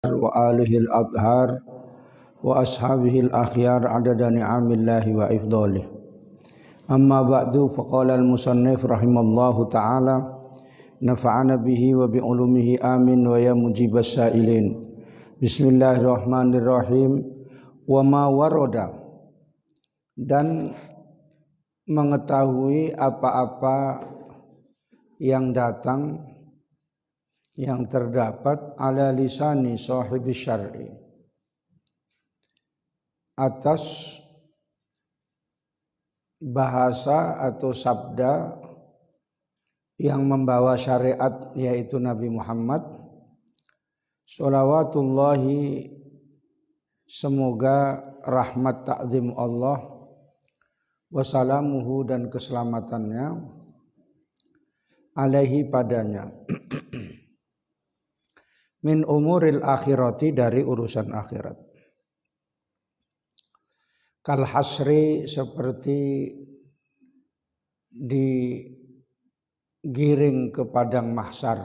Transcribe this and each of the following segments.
wa alihi al-adhar wa ashabihi al-akhyar adada ni'amillahi wa ifdalih. Amma ba'du, faqala al-musannif rahimallahu ta'ala nafa'ana bihi wa bi'ulumihi amin wa ya mujibas sa'ilin. Bismillahirrahmanirrahim. Wa ma waroda, dan mengetahui apa-apa yang datang, yang terdapat ala lisani sahibi syar'i, atas bahasa atau sabda yang membawa syariat, yaitu Nabi Muhammad sholawatullahi, semoga rahmat ta'zim Allah, wassalamuhu, dan keselamatannya, alaihi, padanya, min umuril akhirati, dari urusan akhirat. Kal hasri, seperti digiring ke padang mahsyar,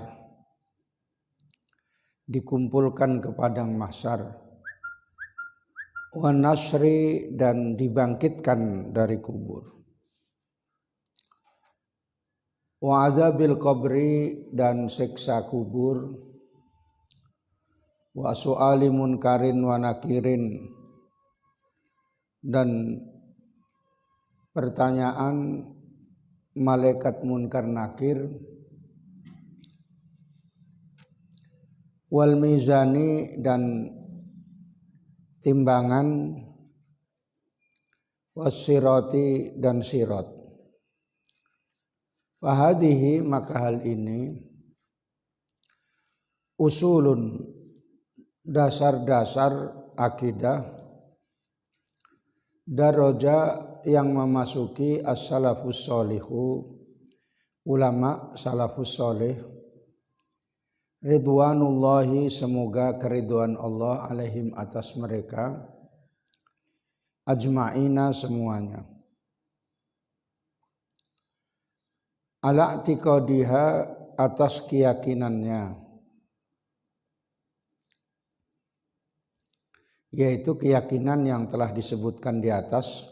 dikumpulkan ke padang mahsyar. Wa nasri, dan dibangkitkan dari kubur. Wa adzabil qabri, dan siksa kubur. Wa su'ali munkarin wa nakirin, dan pertanyaan malaikat munkar nakir. Wal mizani, dan timbangan. Was sirati, dan sirat. Fahadihi, maka hal ini, usulun, dasar-dasar akidah, daraja yang memasuki as-salafus sholihu, ulama salafus sholih, ridwanullahi, semoga keridhaan Allah, alaihim, atas mereka, ajma'ina, semuanya, ala i'tiqadiha, atas keyakinannya, yaitu keyakinan yang telah disebutkan di atas,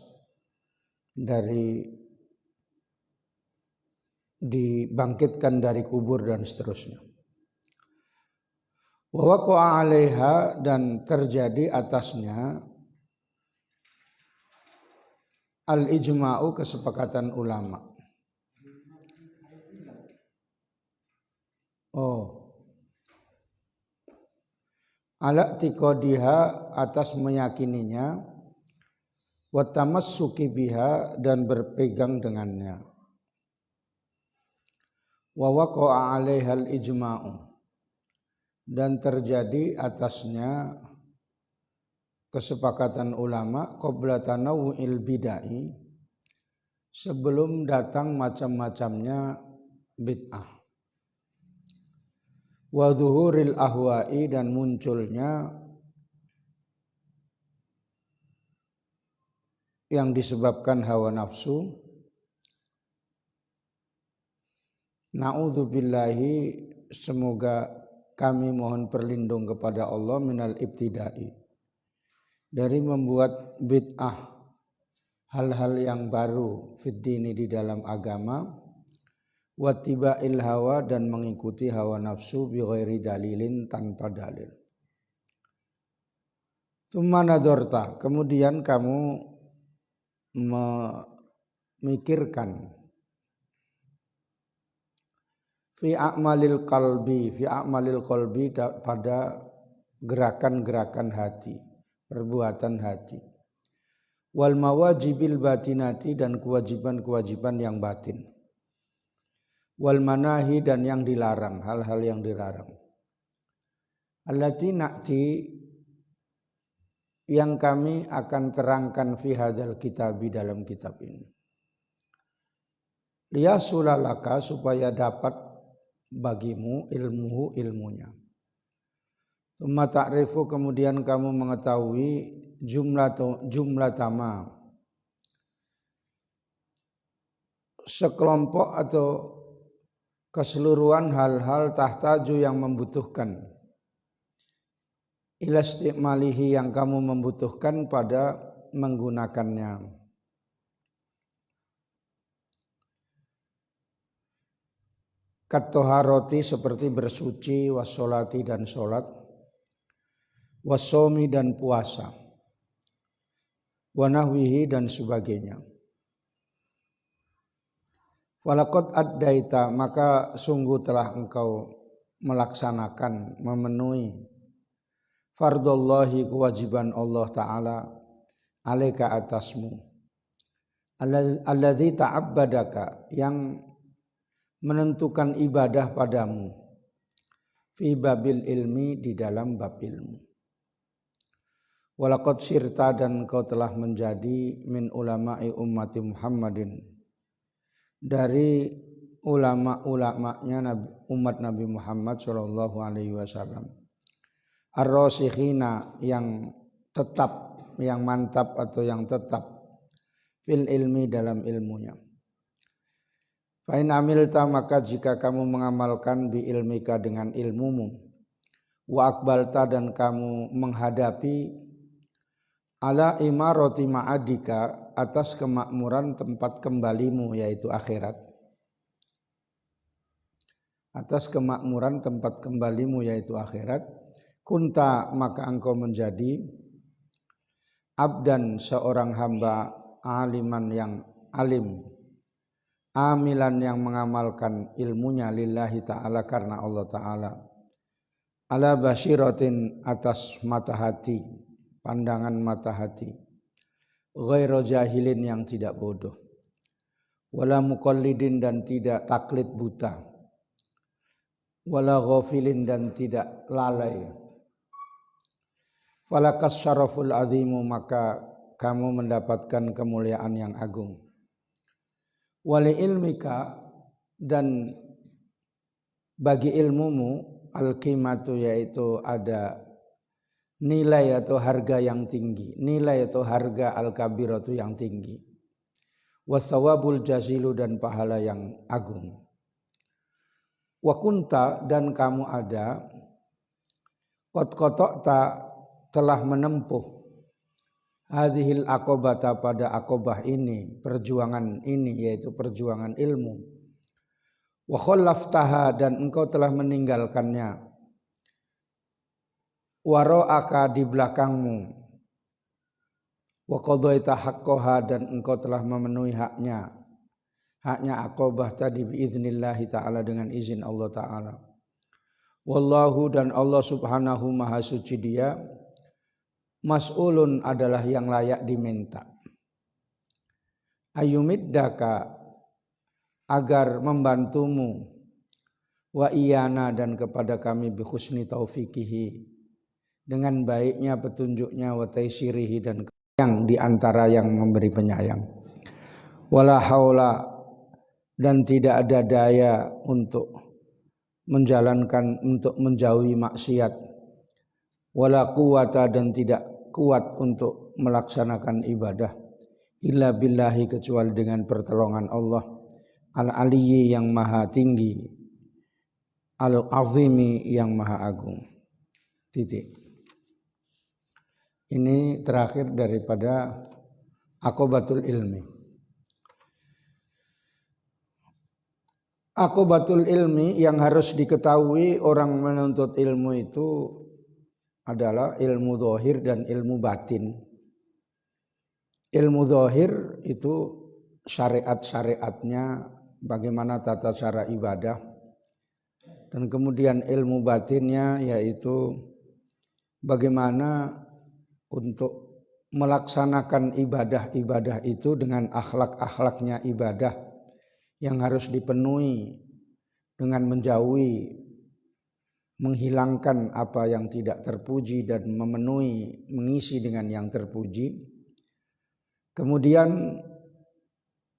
dari dibangkitkan dari kubur dan seterusnya. Wa waqa'a 'alaiha, dan terjadi atasnya al-ijma'u, kesepakatan ulama. Ala i'tiqadiha, atas meyakininya, wa tamassuki biha, dan berpegang dengannya. Wa waqa'a 'alaiha al-ijma'u, dan terjadi atasnya kesepakatan ulama, qabla tanawu'il bid'ah, sebelum datang macam-macamnya bid'ah. Wa dhuhuril ahwa'i, dan munculnya yang disebabkan hawa nafsu. Na'udzubillahi, semoga kami mohon perlindung kepada Allah, minal ibtida'i, dari membuat bid'ah, hal-hal yang baru, fid dini, di dalam agama. Wattiba'il hawa, dan mengikuti hawa nafsu, bi ghairi dalilin, tanpa dalil. Tsumma nadharta, kemudian kamu memikirkan, fi a'malil qalbi, pada gerakan-gerakan hati, perbuatan hati. Wal mawajibil batinati, dan kewajiban-kewajiban yang batin. Wal manahi, dan yang dilarang, hal-hal yang dilarang. Allati na'ti, yang kami akan terangkan, fi hadzal kitabi, dalam kitab ini. Liyasulalaka, supaya dapat bagimu ilmuhu, ilmunya. Tsumma ta'rifu, kemudian kamu mengetahui jumlah tama, sekelompok atau keseluruhan hal-hal tahtaju, yang membutuhkan, ila istimalihi yang kamu membutuhkan pada menggunakannya. Katoharoti seperti bersuci, wassolati dan sholat, wassomi dan puasa, wanahwihi dan sebagainya. Walaqad addaita, maka sungguh telah engkau melaksanakan, memenuhi fardullahi, kewajiban Allah Ta'ala, alaika atasmu, alladzi ta'abbadaka, yang menentukan ibadah padamu, fi babil ilmi, di dalam bab ilmu. Walaqad sirta, dan engkau telah menjadi min ulama'i ummati Muhammadin, dari ulama-ulamanya umat Nabi Muhammad sallallahu alaihi wasallam, ar-rasikhina, yang tetap, yang mantap atau yang tetap, fil ilmi, dalam ilmunya. Fa in amilta, maka jika kamu mengamalkan bi ilmika, dengan ilmumu, wa akbalta, dan kamu menghadapi ala imarati ma'adika, atas kemakmuran tempat kembalimu, yaitu akhirat. Atas kemakmuran tempat kembalimu, yaitu akhirat. Kunta, maka engkau menjadi abdan, seorang hamba, aliman, yang alim, amilan, yang mengamalkan ilmunya, lillahi ta'ala, karena Allah Ta'ala, ala basyiratin, atas mata hati, pandangan mata hati, ghairu jahilin, yang tidak bodoh, wala muqallidin, dan tidak taklid buta, wala ghafilin, dan tidak lalai. Falakas syaraful azimu, maka kamu mendapatkan kemuliaan yang agung. Wali ilmika, dan bagi ilmumu, al-qimatu, yaitu ada nilai atau harga yang tinggi, nilai atau harga al-kabiratu, yang tinggi, wasawabul jazilu, dan pahala yang agung. Wa kunta, dan kamu ada, qad qata'ta, telah menempuh, hadhil aqobata, pada aqobah ini, perjuangan ini, yaitu perjuangan ilmu, wa khallaftaha, dan engkau telah meninggalkannya, waro'aka, di belakangmu, wa qadaita haqqaha, dan engkau telah memenuhi haknya aqobah tadi, biiznillahi ta'ala, dengan izin Allah Ta'ala. Wallahu, dan Allah subhanahu maha suci dia, mas'ulun, adalah yang layak diminta, ayumiddaka, agar membantumu, wa iyana, dan kepada kami, bi husni taufiqihi, dengan baiknya petunjuknya, wa taisirihi, dan yang diantara yang memberi penyayang, wala haula, dan tidak ada daya untuk menjalankan, untuk menjauhi maksiat, wala quwata, dan tidak kuat untuk melaksanakan ibadah, illa billahi, kecuali dengan pertolongan Allah, al-aliyyi, yang maha tinggi, al-azimi, yang maha agung. Titik. Ini terakhir daripada aqobatul ilmi. Aqobatul ilmi yang harus diketahui orang menuntut ilmu itu adalah ilmu zahir dan ilmu batin. Ilmu zahir itu syariat-syariatnya, bagaimana tata cara ibadah, dan kemudian ilmu batinnya yaitu bagaimana untuk melaksanakan ibadah-ibadah itu dengan akhlak-akhlaknya ibadah yang harus dipenuhi dengan menjauhi, menghilangkan apa yang tidak terpuji dan memenuhi, mengisi dengan yang terpuji. Kemudian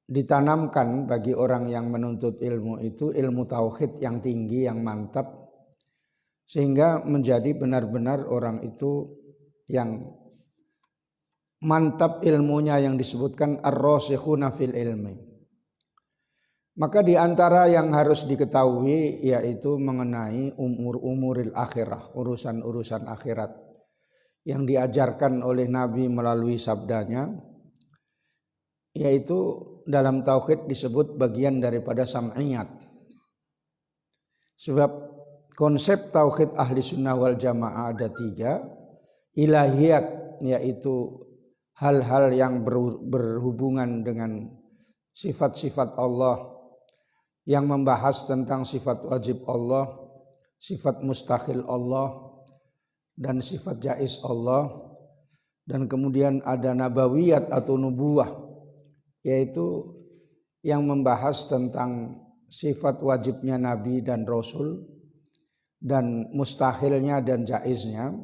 ditanamkan bagi orang yang menuntut ilmu itu ilmu tauhid yang tinggi, yang mantap, sehingga menjadi benar-benar orang itu yang mantap ilmunya, yang disebutkan ar-rasikhuna fil ilmi. Maka di antara yang harus diketahui yaitu mengenai umur-umuril akhirah, urusan-urusan akhirat. yang diajarkan oleh Nabi melalui sabdanya, yaitu dalam tauhid disebut bagian daripada sam'iyat. Sebab konsep tauhid ahli sunnah wal jamaah ada 3, ilahiyat yaitu hal-hal yang berhubungan dengan sifat-sifat Allah, yang membahas tentang sifat wajib Allah, sifat mustahil Allah, dan sifat jaiz Allah. Dan kemudian ada nabawiyat atau nubuwah, yaitu yang membahas tentang sifat wajibnya Nabi dan Rasul, dan mustahilnya dan jaiznya,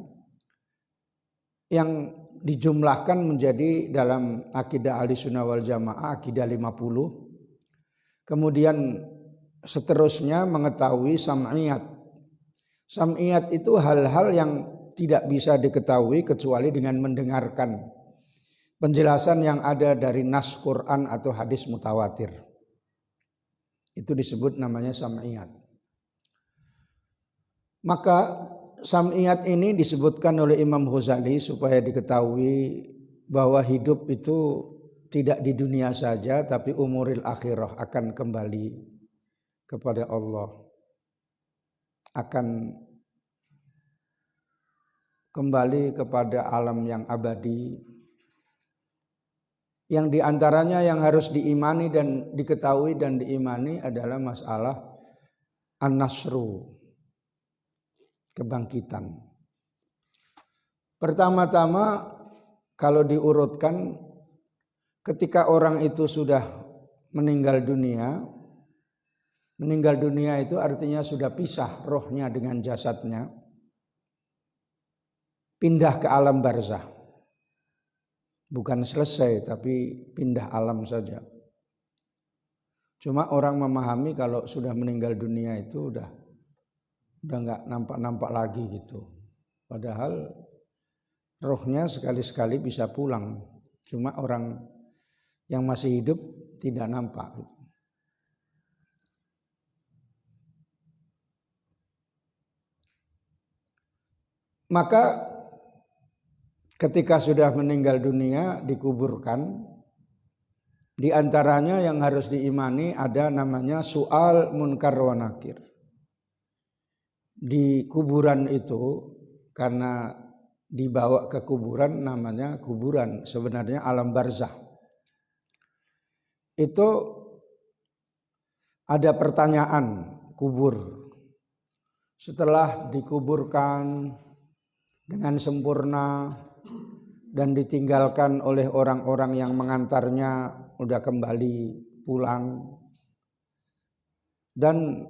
yang dijumlahkan menjadi dalam akidah ahli sunnah wal jamaah akidah 50. Kemudian seterusnya mengetahui sam'iyat. Sam'iyat itu hal-hal yang tidak bisa diketahui kecuali dengan mendengarkan penjelasan yang ada dari nas Quran atau hadis mutawatir. Itu disebut namanya sam'iyat. Maka sam'iyat ini disebutkan oleh Imam Ghazali supaya diketahui bahwa hidup itu tidak di dunia saja, tapi umuril akhirah, akan kembali kepada Allah, akan kembali kepada alam yang abadi, yang diantaranya yang harus diimani dan diketahui dan diimani adalah masalah an-nasru, kebangkitan. Pertama-tama kalau diurutkan, ketika orang itu sudah meninggal dunia itu artinya sudah pisah rohnya dengan jasadnya, pindah ke alam barzah. Bukan selesai, tapi pindah alam saja. Cuma orang memahami kalau sudah meninggal dunia itu udah nggak nampak-nampak lagi gitu. Padahal rohnya sekali-sekali bisa pulang. Cuma orang yang masih hidup tidak nampak gitu. Maka ketika sudah meninggal dunia dikuburkan, di antaranya yang harus diimani ada namanya soal munkar wa nakir. Di kuburan itu, karena dibawa ke kuburan namanya kuburan, sebenarnya alam barzah. Itu ada pertanyaan kubur. Setelah dikuburkan dengan sempurna dan ditinggalkan oleh orang-orang yang mengantarnya udah kembali pulang, dan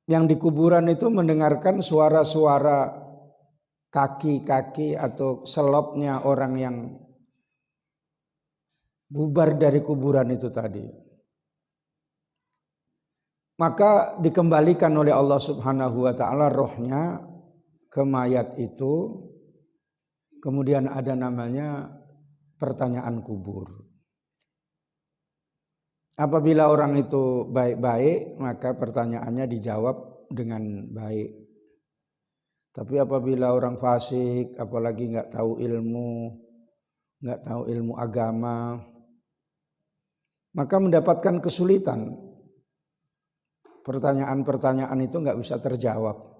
yang di kuburan itu mendengarkan suara-suara kaki-kaki atau selopnya orang yang bubar dari kuburan itu tadi. Maka dikembalikan oleh Allah Subhanahu wa taala rohnya ke mayat itu. Kemudian ada namanya pertanyaan kubur. Apabila orang itu baik-baik, maka pertanyaannya dijawab dengan baik. Tapi apabila orang fasik, apalagi nggak tahu ilmu agama, maka mendapatkan kesulitan. Pertanyaan-pertanyaan itu nggak bisa terjawab.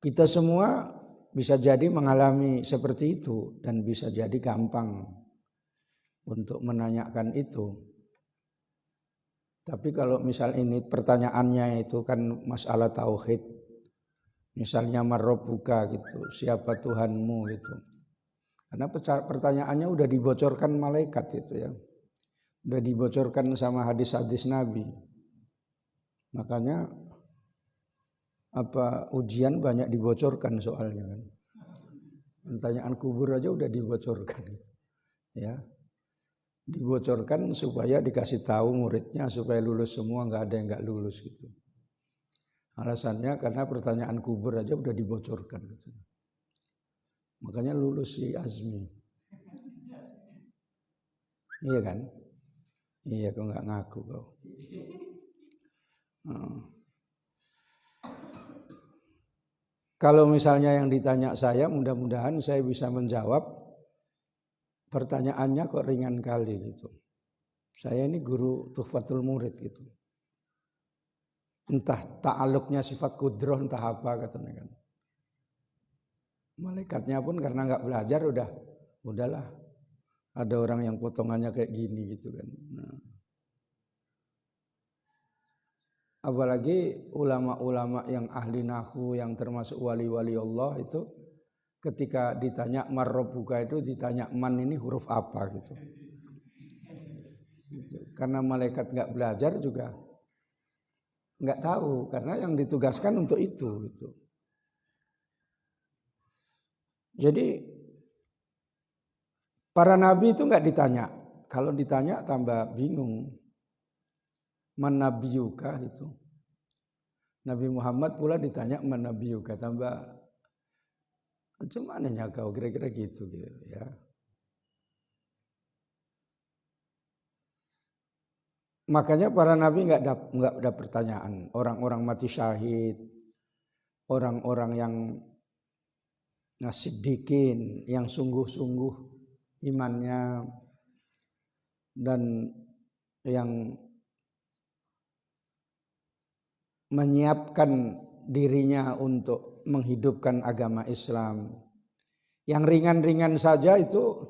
Kita semua bisa jadi mengalami seperti itu dan bisa jadi gampang untuk menanyakan itu. Tapi kalau misal ini pertanyaannya itu kan masalah tauhid, misalnya marrabbuka gitu, siapa Tuhanmu gitu. Karena pertanyaannya udah dibocorkan malaikat itu ya. Udah dibocorkan sama hadis-hadis Nabi. Makanya ujian banyak dibocorkan soalnya kan. Pertanyaan kubur aja udah dibocorkan gitu. Ya. Dibocorkan supaya dikasih tahu muridnya supaya lulus semua, nggak ada yang nggak lulus gitu. Alasannya karena pertanyaan kubur aja udah dibocorkan gitu. Makanya lulus si Azmi. Iya kan? Iya, kau nggak ngaku kau. Kalau misalnya yang ditanya saya, mudah-mudahan saya bisa menjawab pertanyaannya kok ringan kali gitu. Saya ini guru Tuhfatul Murid gitu. Entah ta'aluknya sifat kudroh, entah apa katanya kan. Malaikatnya pun karena nggak belajar udahlah. Ada orang yang potongannya kayak gini gitu kan. Nah, apalagi ulama-ulama yang ahli nahwu yang termasuk wali-wali Allah itu ketika ditanya marrobuka itu ditanya man ini huruf apa gitu. Karena malaikat nggak belajar juga nggak tahu karena yang ditugaskan untuk itu gitu. Jadi para nabi itu nggak ditanya. Kalau ditanya tambah bingung. Man nabiyuka gitu. Nabi Muhammad pula ditanya man nabiyuka, tambah macam mananya kau kira-kira gitu ya. Makanya para nabi nggak ada pertanyaan. Orang-orang mati syahid, orang-orang yang siddiqin, yang sungguh-sungguh imannya dan yang menyiapkan dirinya untuk menghidupkan agama Islam. Yang ringan-ringan saja itu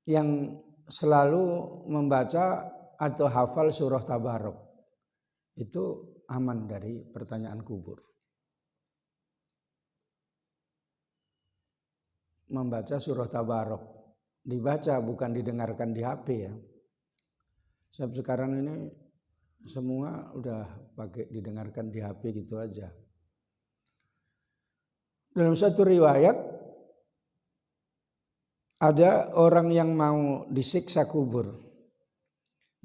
yang selalu membaca atau hafal surah Tabarok. Itu aman dari pertanyaan kubur. Membaca surah Tabarok. Dibaca bukan didengarkan di HP ya. Sebab sekarang ini semua udah pakai didengarkan di HP gitu aja. Dalam satu riwayat ada orang yang mau disiksa kubur.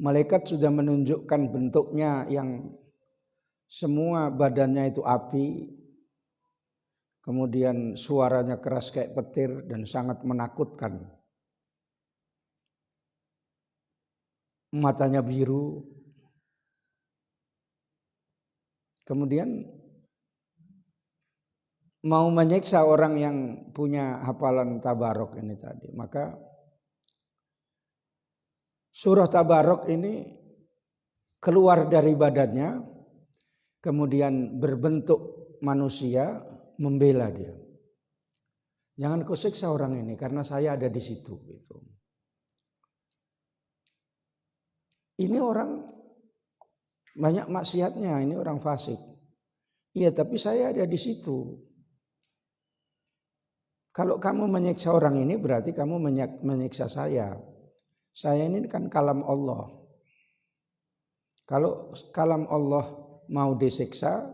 Malaikat sudah menunjukkan bentuknya yang semua badannya itu api. Kemudian suaranya keras kayak petir dan sangat menakutkan. Matanya biru. Kemudian mau menyiksa orang yang punya hafalan Tabarok ini tadi. Maka surah Tabarok ini keluar dari badannya, kemudian berbentuk manusia membela dia. Jangan kau siksa orang ini karena saya ada di situ. Gitu. Ini orang banyak maksiatnya, ini orang fasik. Iya, tapi saya ada di situ. Kalau kamu menyiksa orang ini berarti kamu menyiksa saya. Saya ini kan kalam Allah. Kalau kalam Allah mau disiksa,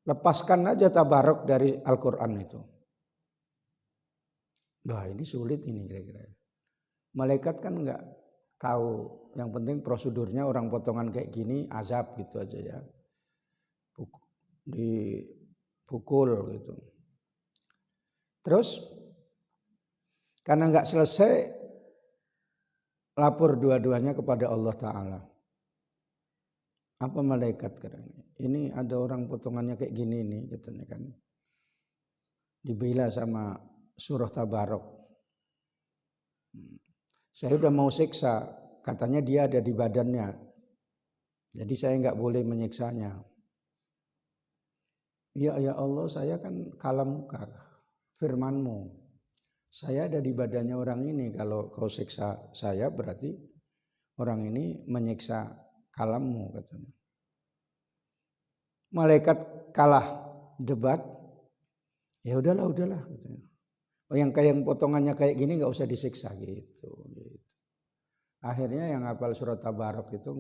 lepaskan aja Tabarok dari Al-Quran itu. Wah, ini sulit ini kira-kira. Malaikat kan enggak tahu. Yang penting prosedurnya orang potongan kayak gini azab gitu aja ya. Dipukul gitu. Terus karena enggak selesai lapor dua-duanya kepada Allah Ta'ala. Apa malaikat katanya? Ini ada orang potongannya kayak gini nih katanya kan. Dibela sama surah Tabarok. Saya udah mau siksa, katanya dia ada di badannya. Jadi saya enggak boleh menyiksanya. Ya Allah, saya kan kalamuka, firmanmu. Saya ada di badannya orang ini. Kalau kau siksa saya berarti orang ini menyiksa kalammu katanya. Malaikat kalah debat. Ya udahlah katanya. Oh, yang potongannya kayak gini nggak usah disiksa gitu. Akhirnya yang hafal surat Tabarok itu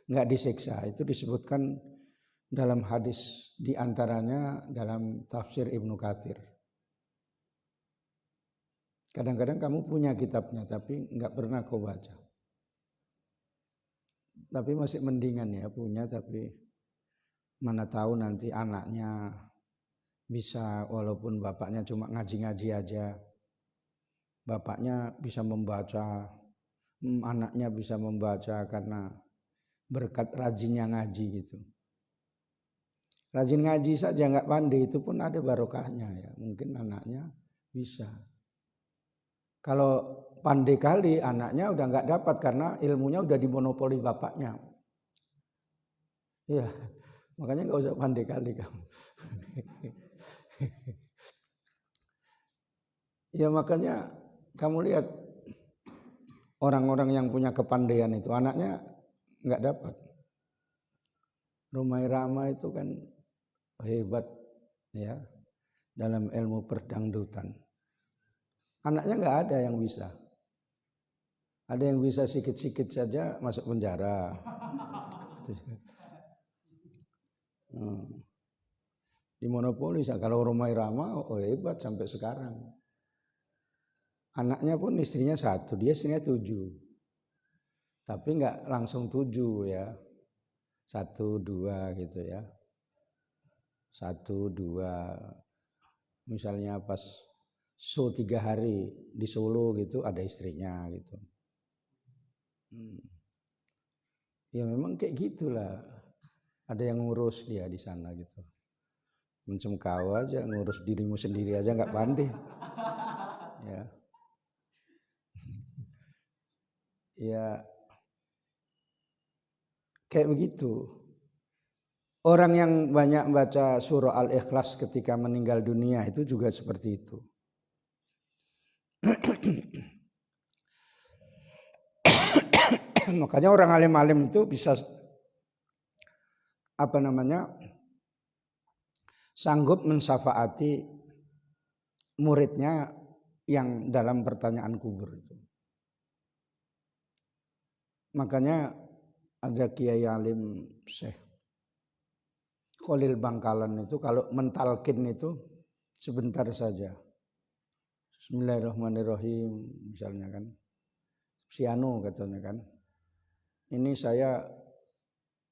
nggak disiksa. Itu disebutkan dalam hadis diantaranya dalam tafsir Ibnu Katsir. Kadang-kadang kamu punya kitabnya tapi nggak pernah kau baca. Tapi masih mendingan ya punya tapi mana tahu nanti anaknya bisa walaupun bapaknya cuma ngaji-ngaji aja. Bapaknya bisa membaca, anaknya bisa membaca karena berkat rajinnya ngaji gitu. Rajin ngaji saja nggak pandai itu pun ada barokahnya ya. Mungkin anaknya bisa. Kalau pandai kali anaknya udah nggak dapat karena ilmunya udah dimonopoli bapaknya. Iya, makanya nggak usah pandai kali kamu. Ya makanya kamu lihat orang-orang yang punya kepandaian itu anaknya nggak dapat. Rumai Rama itu kan hebat ya dalam ilmu perdangdutan. Anaknya nggak ada yang bisa. Ada yang bisa sikit-sikit saja masuk penjara. Di monopoli kalau Rumai Rama hebat sampai sekarang. Anaknya pun istrinya 1, dia istrinya 7. Tapi nggak langsung 7 ya. 1, 2 gitu ya. 1, 2. Misalnya pas show 3 hari di Solo gitu ada istrinya gitu. Ya memang kayak gitulah. Ada yang ngurus dia di sana gitu. Mencem kau aja ngurus dirimu sendiri aja nggak pandai. Ya. Ya kayak begitu. Orang yang banyak baca surah Al-Ikhlas ketika meninggal dunia itu juga seperti itu. Makanya orang alim-alim itu bisa sanggup mensyafaati muridnya yang dalam pertanyaan kubur itu. Makanya ada Kiai Alim Syekh Khalil Bangkalan itu kalau mentalkin itu sebentar saja. Bismillahirrahmanirrahim misalnya kan. Siano katanya kan. Ini saya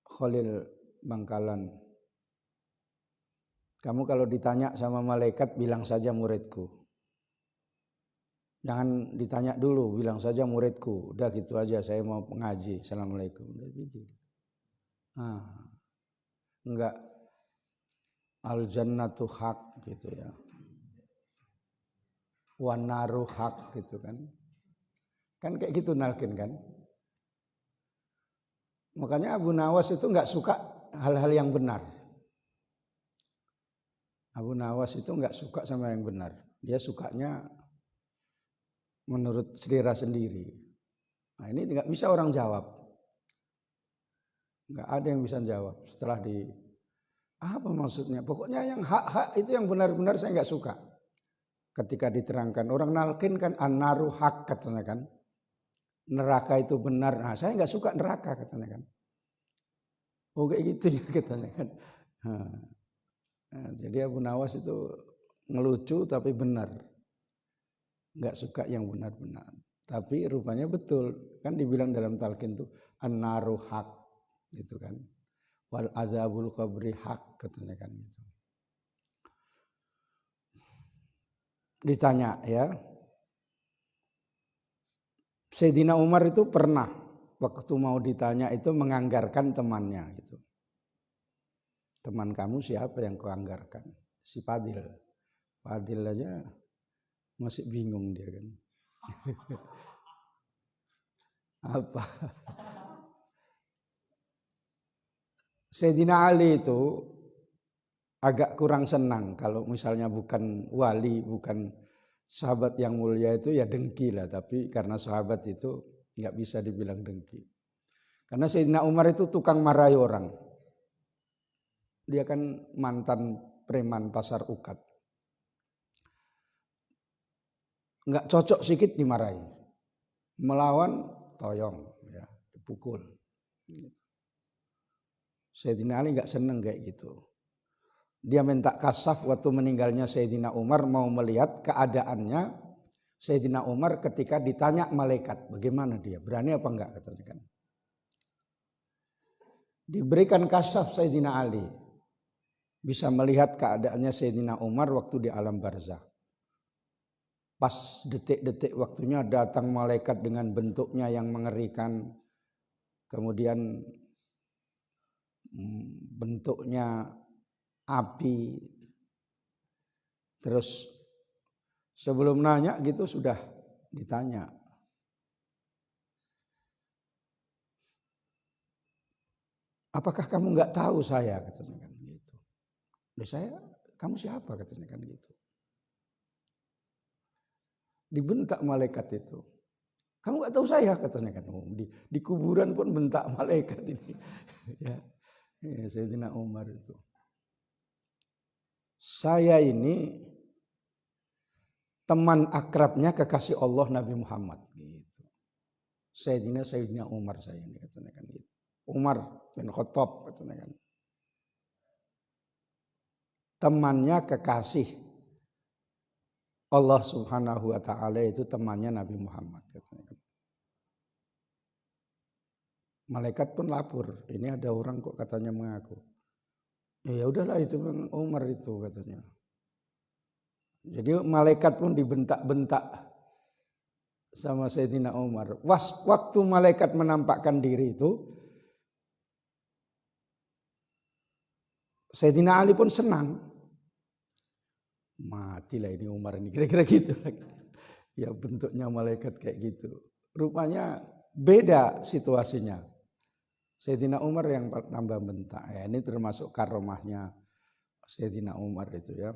Khalil Bangkalan. Kamu kalau ditanya sama malaikat bilang saja muridku. Jangan ditanya dulu, bilang saja muridku. Udah gitu aja, saya mau ngaji. Assalamualaikum. Udah gitu. Enggak al jannatu haq gitu ya. Wan naru haq gitu kan. Kan kayak gitu nalkin kan. Makanya Abu Nawas itu enggak suka hal-hal yang benar. Abu Nawas itu enggak suka sama yang benar. Dia sukanya menurut selera sendiri. Nah ini enggak bisa orang jawab. Enggak ada yang bisa jawab. Setelah apa maksudnya? Pokoknya yang hak-hak itu yang benar-benar saya enggak suka. Ketika diterangkan orang nalkin kan an-naru hak katanya kan. Neraka itu benar. Nah saya enggak suka neraka katanya kan. Oh kayak gitu ya katanya kan. Nah, jadi Abu Nawas itu ngelucu tapi benar. Enggak suka yang benar-benar. Tapi rupanya betul. Kan dibilang dalam talqin itu an-naru haq gitu kan. Wal adzabul qabri haq katanya kan gitu. Ditanya ya. Sayyidina Umar itu pernah waktu mau ditanya itu menganggarkan temannya gitu. Teman kamu siapa yang kau anggarkan? Si Fadil. Fadil aja masih bingung dia kan. Apa? Sayyidina Ali itu agak kurang senang kalau misalnya bukan wali, bukan sahabat yang mulia itu ya dengki lah. Tapi karena sahabat itu nggak bisa dibilang dengki. Karena Sayyidina Umar itu tukang marahi orang. Dia kan mantan preman pasar ukat. Nggak cocok sedikit dimarahi. Melawan toyong, ya, dipukul. Sayyidina Ali nggak seneng kayak gitu. Dia minta kasaf waktu meninggalnya Sayyidina Umar mau melihat keadaannya Sayyidina Umar ketika ditanya malaikat. Bagaimana dia? Berani apa enggak? Katanya kan. Diberikan kasaf Sayyidina Ali. Bisa melihat keadaannya Sayyidina Umar waktu di alam barzah. Pas detik-detik waktunya datang malaikat dengan bentuknya yang mengerikan. Kemudian bentuknya api. Terus sebelum nanya gitu sudah ditanya. Apakah kamu nggak tahu saya, katanya kan gitu. Saya, kamu siapa, katanya kan gitu. Dibentak malaikat itu. Kamu nggak tahu saya, katanya kan. Di kuburan pun bentak malaikat ini. Ya, Sayyidina Umar itu. Saya ini teman akrabnya kekasih Allah Nabi Muhammad. Gitu. Sayyidina Umar saya ini, katanya kan gitu. Umar bin Khattab, katanya kan. Temannya kekasih Allah Subhanahu wa taala itu temannya Nabi Muhammad, katanya kan. Malaikat pun lapor, ini ada orang kok katanya mengaku. Ya udahlah itu Umar itu, katanya. Jadi malaikat pun dibentak-bentak sama Sayyidina Umar. Waktu malaikat menampakkan diri itu, Sayyidina Ali pun senang. Matilah ini Umar ini, kira-kira gitu. Ya bentuknya malaikat kayak gitu. Rupanya beda situasinya. Sayyidina Umar yang tambah bentak. Ya, ini termasuk karomahnya Sayyidina Umar itu ya.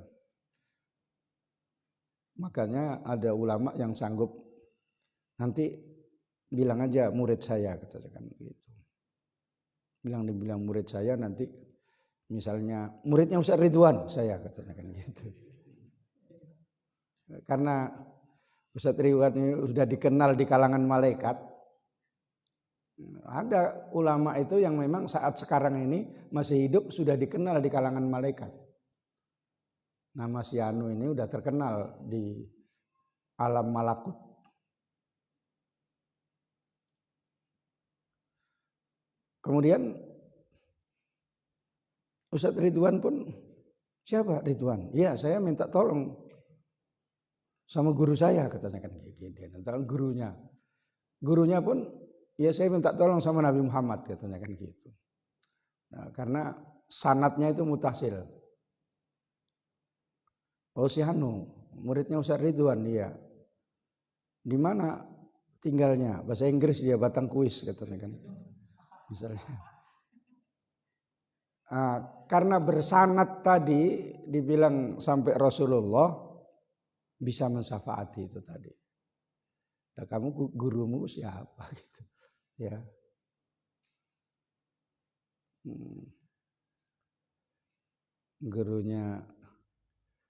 Makanya ada ulama yang sanggup nanti bilang aja murid saya, katanya kan gitu. Dibilang murid saya nanti misalnya muridnya Ustaz Ridwan saya, katanya kan gitu. Karena Ustaz Ridwan ini sudah dikenal di kalangan malaikat. Ada ulama itu yang memang saat sekarang ini masih hidup sudah dikenal di kalangan malaikat. Nama si Anu ini udah terkenal di alam malakut. Kemudian Ustaz Ridwan pun, siapa Ridwan? Ya saya minta tolong sama guru saya, katanya kan kayak gini. Tentang gurunya. Gurunya pun, ya saya minta tolong sama Nabi Muhammad, katanya kan gitu. Nah, karena sanatnya itu mutasil. Oh si Hanu, muridnya Ustaz Ridwan, dia. Di mana tinggalnya? Bahasa Inggris dia, Batang Kuis, katanya kan. Misalnya. Karena bersanat tadi dibilang sampai Rasulullah bisa mensyafaati itu tadi. Nah, kamu gurumu siapa gitu ya. Gurunya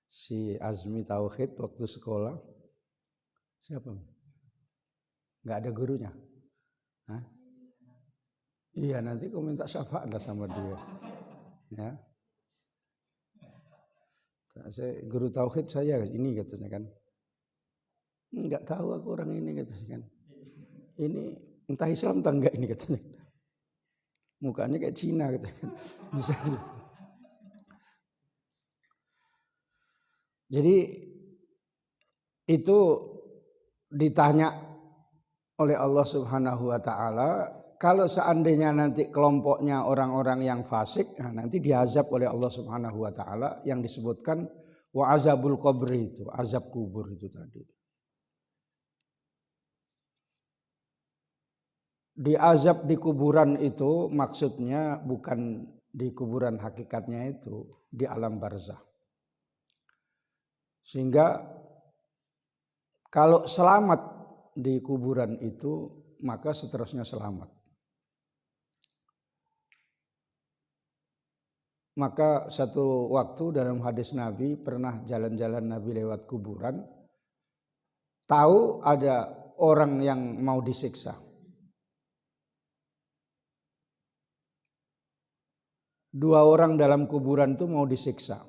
si Azmi Tauhid waktu sekolah siapa? Nggak ada gurunya. Hah? Iya nanti kau minta syafaat lah sama dia. Ya. Guru Tauhid saya ini, katanya kan. Enggak tahu aku orang ini, katanya kan. Ini entah Islam entah enggak ini, katanya. Mukanya kayak Cina, katanya kan. Misalnya. Jadi itu ditanya oleh Allah Subhanahu wa taala, kalau seandainya nanti kelompoknya orang-orang yang fasik, nanti diazab oleh Allah Subhanahu wa taala yang disebutkan wa azabul qabri itu, azab kubur itu tadi. Diazab di kuburan itu maksudnya bukan di kuburan hakikatnya itu, di alam barzah. Sehingga kalau selamat di kuburan itu, maka seterusnya selamat. Maka satu waktu dalam hadis Nabi, pernah jalan-jalan Nabi lewat kuburan, tahu ada orang yang mau disiksa. Dua orang dalam kuburan itu mau disiksa.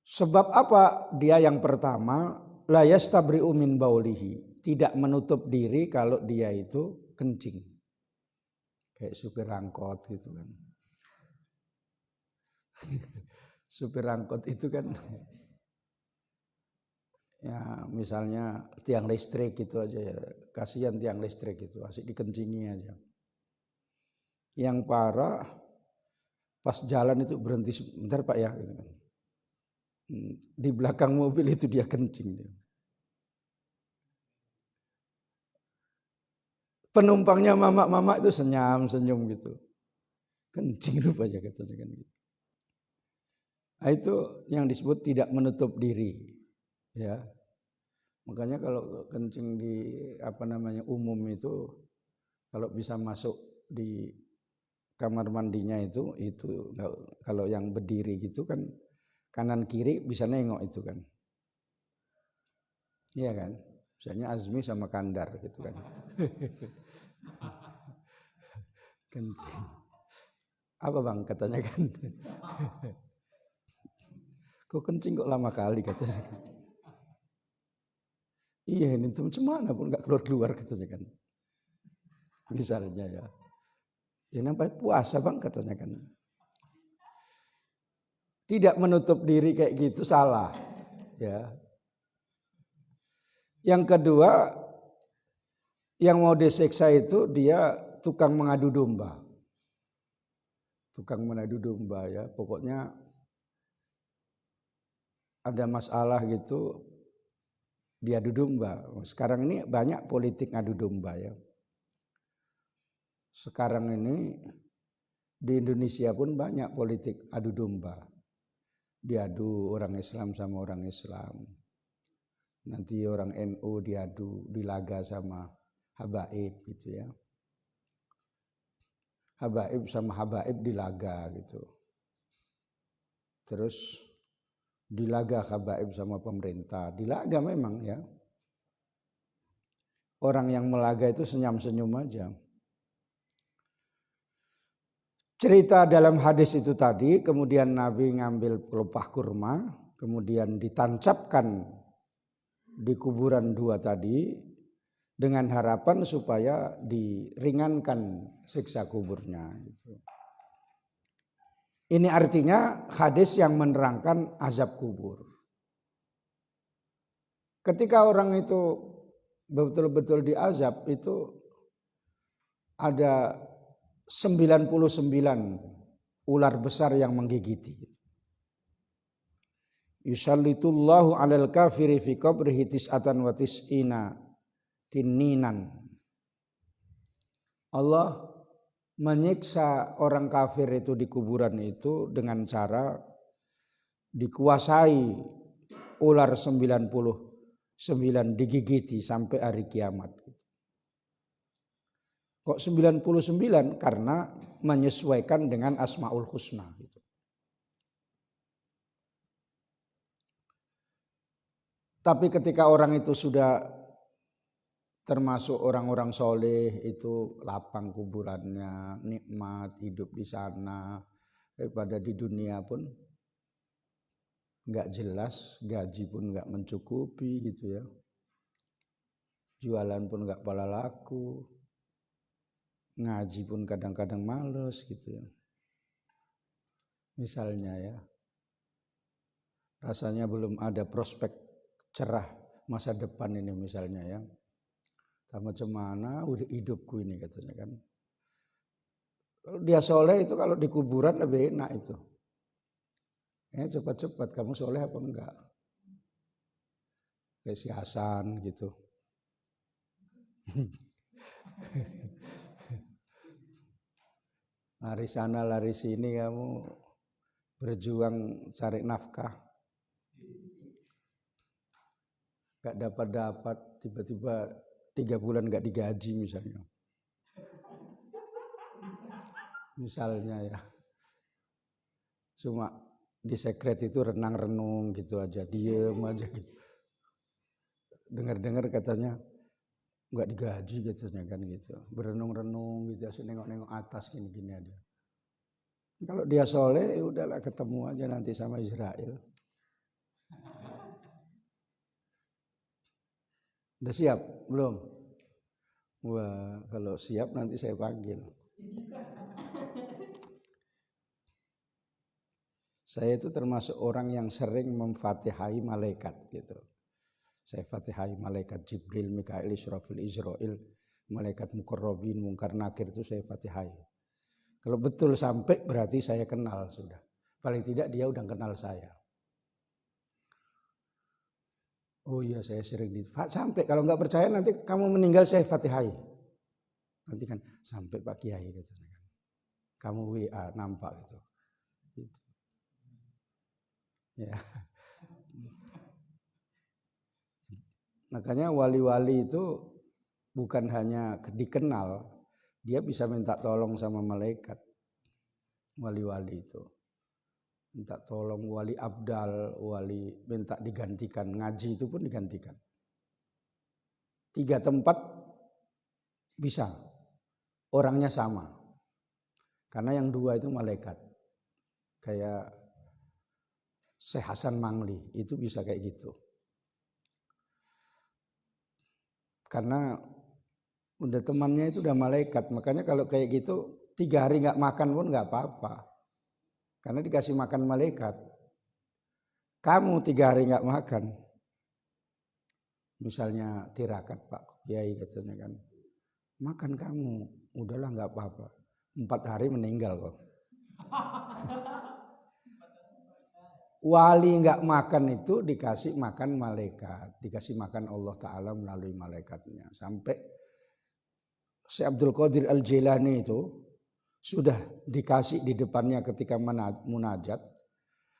Sebab apa? Dia yang pertama, la yastabri'u min baulihi, tidak menutup diri kalau dia itu kencing. Kayak supir angkot gitu kan. Supir angkot itu kan ya misalnya tiang listrik gitu aja ya, kasihan tiang listrik itu asik dikencingi aja. Yang parah Pas jalan itu berhenti sebentar Pak ya. Gitu kan. Di belakang mobil itu dia kencing. Penumpangnya mama itu senyum gitu. Kencing rupanya katanya kan gitu. Nah, itu yang disebut tidak menutup diri. Ya. Makanya kalau kencing di umum itu kalau bisa masuk di kamar mandinya itu kalau yang berdiri gitu kan kanan kiri bisa nengok itu kan. Iya kan? Misalnya Azmi sama Kandar gitu kan. Kencing. Apa bang katanya kan? Kok kencing kok lama kali katanya kan? Iya ini tuh mana pun nggak keluar katanya kan. Misalnya ya. Ya namanya puasa bang katanya kan. Tidak menutup diri kayak gitu salah. Ya. Yang kedua, yang mau disiksa itu dia tukang mengadu domba. Tukang mengadu domba ya. Pokoknya ada masalah gitu dia adu domba. Sekarang ini banyak politik adu domba ya. Sekarang ini di Indonesia pun banyak politik adu domba. Diadu orang Islam sama orang Islam. Nanti orang NU diadu dilaga sama habaib gitu ya. Habaib sama habaib dilaga gitu. Terus dilaga habaib sama pemerintah. Dilaga memang ya. Orang yang melaga itu senyum-senyum aja. Cerita dalam hadis itu tadi, kemudian Nabi ngambil pelepah kurma, kemudian ditancapkan di kuburan dua tadi dengan harapan supaya diringankan siksa kuburnya. Ini artinya hadis yang menerangkan azab kubur. Ketika orang itu betul-betul diazab itu ada 99 ular besar yang menggigiti. Yusallitullahu 'alal kafiri fi qabrihi tis'atan wa tis'ina tinninan. Allah menyiksa orang kafir itu di kuburan itu dengan cara dikuasai ular 99 digigiti sampai hari kiamat. Kok 99? Karena menyesuaikan dengan Asmaul Husna gitu. Tapi ketika orang itu sudah termasuk orang-orang soleh itu lapang kuburannya, nikmat hidup di sana, daripada di dunia pun nggak jelas, gaji pun nggak mencukupi gitu ya, jualan pun nggak pala laku, ngaji pun kadang-kadang males gitu ya. Misalnya ya, rasanya belum ada prospek cerah masa depan ini misalnya ya. Macam mana udah hidupku ini katanya kan. Kalau dia soleh itu kalau di kuburan lebih enak itu. Ya cepat-cepat kamu soleh apa enggak. Kayak si Hasan gitu. Lari sana lari sini kamu berjuang cari nafkah. Gak dapat tiba-tiba 3 bulan gak digaji misalnya. Misalnya ya. Cuma di sekret itu renang-renung gitu aja, diem aja gitu. Dengar-dengar katanya gak digaji katanya kan gitu. Berenung-renung gitu, asik nengok-nengok atas gini-gini aja. Kalau dia soleh udahlah ketemu aja nanti sama Israel. Udah siap? Belum? Wah, kalau siap nanti saya panggil. Saya itu termasuk orang yang sering memfatihai malaikat gitu. Saya fatihai malaikat Jibril, Mikail, Israfil, Israel, malaikat Muqarrabin, Munkar Nakir itu saya fatihai. Kalau betul sampai berarti saya kenal sudah. Paling tidak dia udah kenal saya. Oh iya saya sering sampai kalau nggak percaya nanti kamu meninggal saya fatihai. Nanti kan sampai Pak Kiai gitu. Kamu WA nampak gitu. Ya. Makanya wali-wali itu bukan hanya dikenal, dia bisa minta tolong sama malaikat. Wali-wali itu minta tolong, wali abdal, wali minta digantikan, ngaji itu pun digantikan. 3 tempat bisa, orangnya sama. Karena yang 2 itu malaikat. Kayak Syekh Hasan Mangli itu bisa kayak gitu. Karena udah temannya itu udah malaikat, makanya kalau kayak gitu 3 hari nggak makan pun nggak apa-apa. Karena dikasih makan malaikat. Kamu 3 hari nggak makan, misalnya tirakat Pak Kiai katanya kan, makan kamu, udahlah nggak apa-apa. 4 hari meninggal kok. Wali nggak makan itu dikasih makan malaikat, dikasih makan Allah Ta'ala melalui malaikatnya. Sampai Syekh Abdul Qadir Al-Jilani itu sudah dikasih di depannya ketika munajat,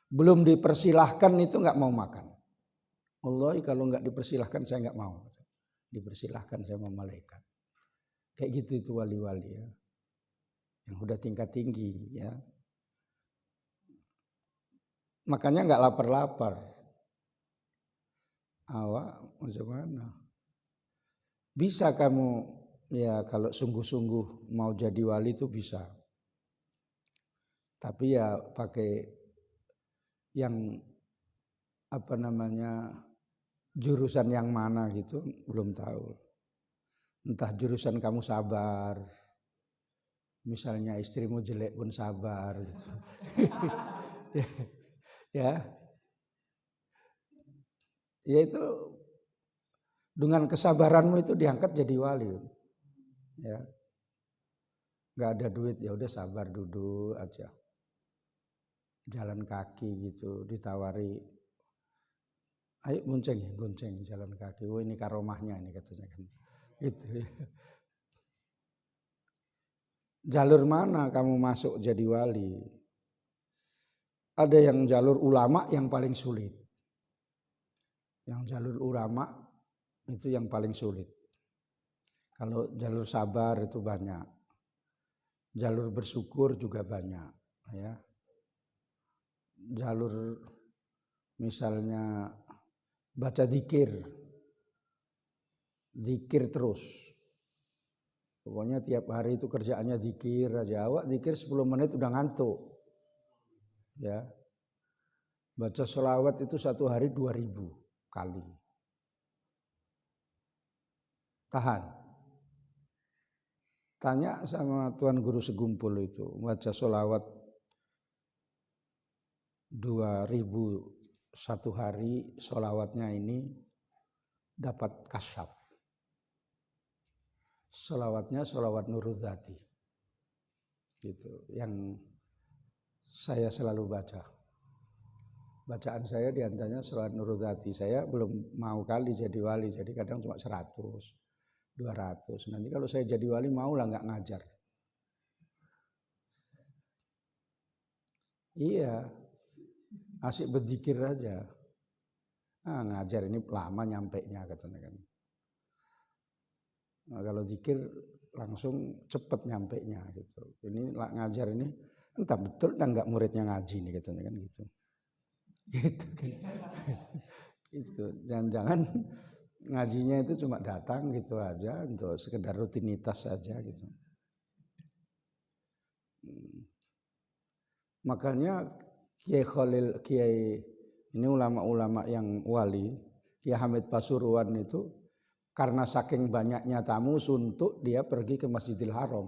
belum dipersilahkan itu nggak mau makan. Allah kalau nggak dipersilahkan saya nggak mau. Dipersilahkan saya mau malaikat. Kayak gitu itu wali-wali ya, yang udah tingkat tinggi ya. Makanya nggak lapar-lapar. Awak macam mana? Bisa kamu ya kalau sungguh-sungguh mau jadi wali itu bisa. Tapi ya pakai yang apa namanya jurusan yang mana gitu belum tahu. Entah jurusan kamu sabar. Misalnya istrimu jelek pun sabar gitu. Ya, itu dengan kesabaranmu itu diangkat jadi wali. Ya, nggak ada duit ya udah sabar duduk aja, jalan kaki gitu ditawari, ayo gonceng jalan kaki, oh ini karomahnya ini katanya kan, gitu. Jalur mana kamu masuk jadi wali? Ada yang jalur ulama yang paling sulit. Yang jalur ulama itu yang paling sulit. Kalau jalur sabar itu banyak. Jalur bersyukur juga banyak, ya. Jalur misalnya baca zikir terus. Pokoknya tiap hari itu kerjaannya zikir aja. Awak zikir 10 menit udah ngantuk. Ya, baca sholawat itu 1 hari 2000 kali. Tahan. Tanya sama Tuan Guru Segumpul itu, baca sholawat 2000 1 hari, sholawatnya ini dapat kasyaf. Sholawatnya sholawat Nurudzati. Gitu, yang saya selalu baca. Bacaan saya diantaranya sholawat Nurudzati. Saya belum mau kali jadi wali, jadi kadang cuma 100, 200. Nanti kalau saya jadi wali maulah nggak ngajar. Iya, asik berzikir aja. Ngajar ini lama nyampainya katanya kan. Nah, kalau zikir langsung cepat nyampainya gitu. Ini ngajar ini entah betul entah enggak muridnya ngaji nih katanya kan gitu. Gitu kan. Itu jangan-jangan ngajinya itu cuma datang gitu aja untuk sekedar rutinitas saja gitu. Makanya Kiai ini ulama-ulama yang wali, Kiai Hamid Pasuruan itu karena saking banyaknya tamu suntuk dia pergi ke Masjidil Haram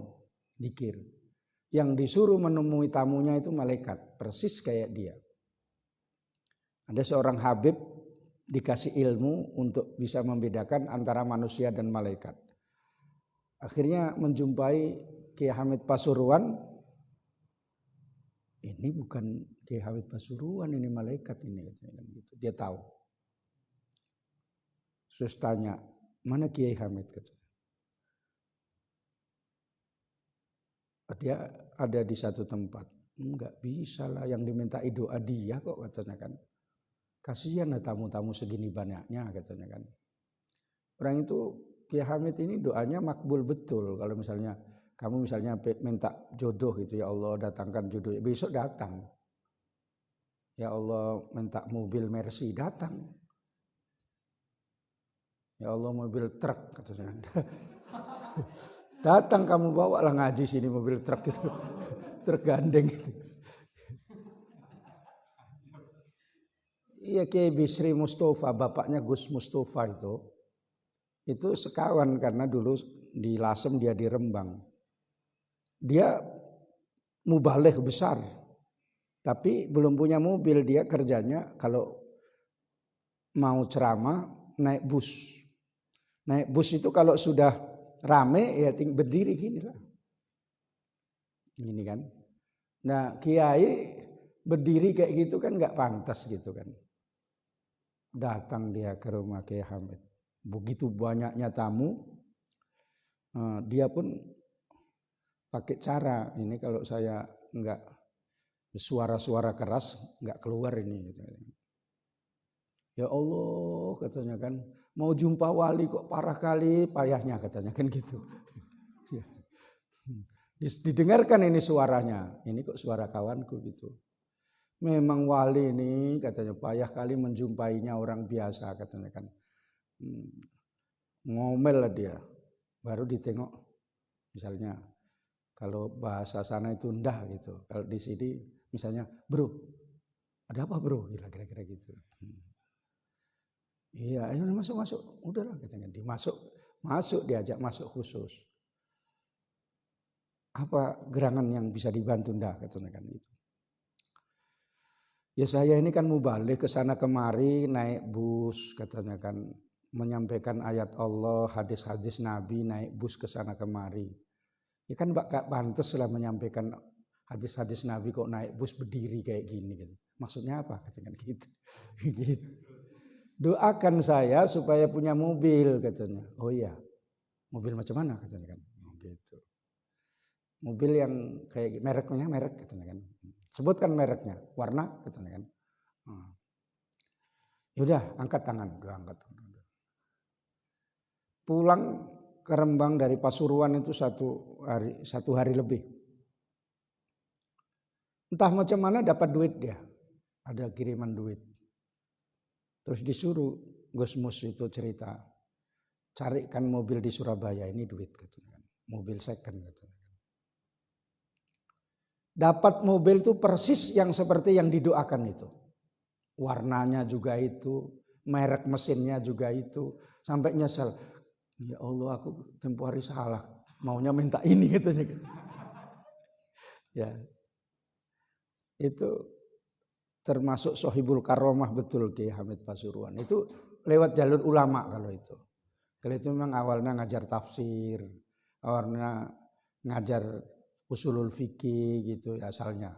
zikir. Yang disuruh menemui tamunya itu malaikat, persis kayak dia. Ada seorang habib dikasih ilmu untuk bisa membedakan antara manusia dan malaikat. Akhirnya menjumpai Kiai Hamid Pasuruan ini bukan Kiai Hamid Pasuruan, ini malaikat ini katanya gitu. Dia tahu. Terus tanya, mana Kiai Hamid katanya. Dia ada di satu tempat. Enggak bisa lah, yang dimintai doa dia kok katanya kan. Kasihan lah tamu-tamu segini banyaknya katanya kan. Orang itu Kiai Hamid ini doanya makbul betul. Kalau misalnya kamu misalnya minta jodoh gitu, ya Allah datangkan jodoh, besok datang. Ya Allah minta mobil Mercy, datang. Ya Allah mobil truk katanya. Datang kamu bawa lah ngaji sini mobil truk itu. Tergandeng itu. Iya Kiai Bisri Mustafa, bapaknya Gus Mustafa itu sekawan karena dulu di Lasem dia di Rembang. Dia mubaligh besar, tapi belum punya mobil. Dia kerjanya kalau mau ceramah naik bus. Naik bus itu kalau sudah rame ya berdiri gini lah. Gini kan. Nah kiai berdiri kayak gitu kan nggak pantas gitu kan. Datang dia ke rumah Kiai Hamid. Begitu banyaknya tamu, dia pun pakai cara ini kalau saya nggak suara-suara keras nggak keluar ini. Gitu. Ya Allah katanya kan, mau jumpa wali kok parah kali payahnya katanya kan gitu. Didengarkan ini suaranya, ini kok suara kawanku gitu. Memang wali ini katanya payah kali menjumpainya orang biasa katanya kan. Ngomel lah dia, baru ditengok misalnya kalau bahasa sana itu ndah gitu, kalau di sini misalnya bro, ada apa bro, kira-kira gitu. Iya, ayo masuk, udahlah katanya, masuk diajak masuk khusus. Apa gerangan yang bisa dibantu ndah katanya kan gitu. Ya saya ini kan mubalik ke sana kemari naik bus katanya kan, menyampaikan ayat Allah, hadis-hadis Nabi, naik bus ke sana kemari. Ya kan gak pantas lah menyampaikan hadis-hadis Nabi kok naik bus berdiri kayak gini gitu. Maksudnya apa katanya gitu. Gitu. Doakan saya supaya punya mobil katanya. Oh iya. Mobil macam mana katanya kan. Oh, gitu. Mobil yang kayak merek katanya kan. Sebutkan mereknya, warna katanya kan. Yaudah angkat tangan, udah angkat tangan. Pulang ke Rembang dari Pasuruan itu satu hari lebih. Entah macam mana dapat duit dia, ada kiriman duit. Terus disuruh Gus Mus itu cerita, carikan mobil di Surabaya, ini duit katanya kan, mobil second katanya. Dapat mobil itu persis yang seperti yang didoakan itu. Warnanya juga itu, merek mesinnya juga itu. Sampai nyesel, ya Allah aku tempo hari salah, maunya minta ini katanya. Ya, itu termasuk Sohibul Karomah betul Kiai Hamid Pasuruan. Itu lewat jalur ulama kalau itu. Kalau itu memang awalnya ngajar tafsir, awalnya ngajar usulul fikih gitu asalnya.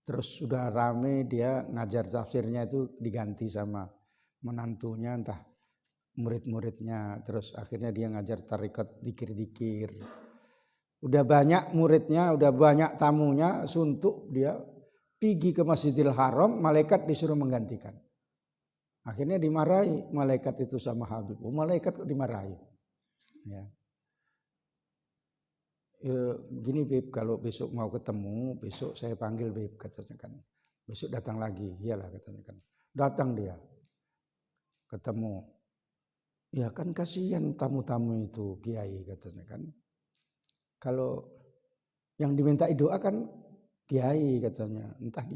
Terus sudah rame dia ngajar tafsirnya itu diganti sama menantunya entah murid-muridnya. Terus akhirnya dia ngajar tarekat dikir-dikir. Udah banyak muridnya, udah banyak tamunya, suntuk dia pergi ke Masjidil Haram, malaikat disuruh menggantikan. Akhirnya dimarahi malaikat itu sama Habib. Oh, malaikat kok dimarahi? Ya. Gini Beb, kalau besok mau ketemu, besok saya panggil Beb katanya kan. Besok datang lagi, iyalah katanya kan. Datang dia, ketemu. Ya kan kasihan tamu-tamu itu kiai katanya kan. Kalau yang diminta doa kan kiai katanya. Entah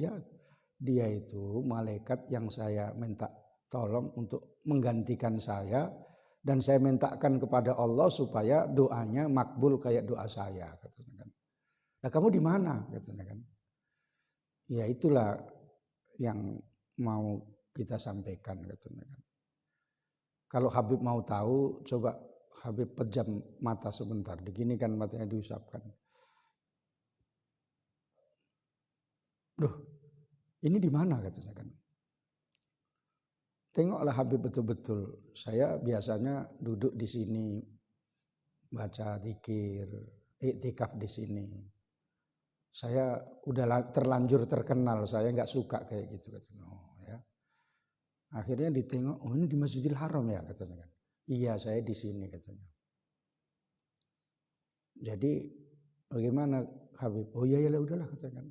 dia itu malaikat yang saya minta tolong untuk menggantikan saya. Dan saya mintakan kepada Allah supaya doanya makbul kayak doa saya katanya kan. Nah kamu di mana katanya kan. Ya itulah yang mau kita sampaikan katanya kan. Kalau Habib mau tahu coba Habib pejam mata sebentar. Begini kan matanya diusapkan. Duh Ini di mana katanya kan. Tengoklah Habib betul-betul. Saya biasanya duduk di sini, baca zikir, iktikaf di sini. Saya udah terlanjur terkenal, saya nggak suka kayak gitu katanya. Oh, ya. Akhirnya ditengok, oh ini di Masjidil Haram ya katanya kan. Iya saya di sini katanya. Jadi bagaimana Habib? Oh iya ya udahlah katanya kan.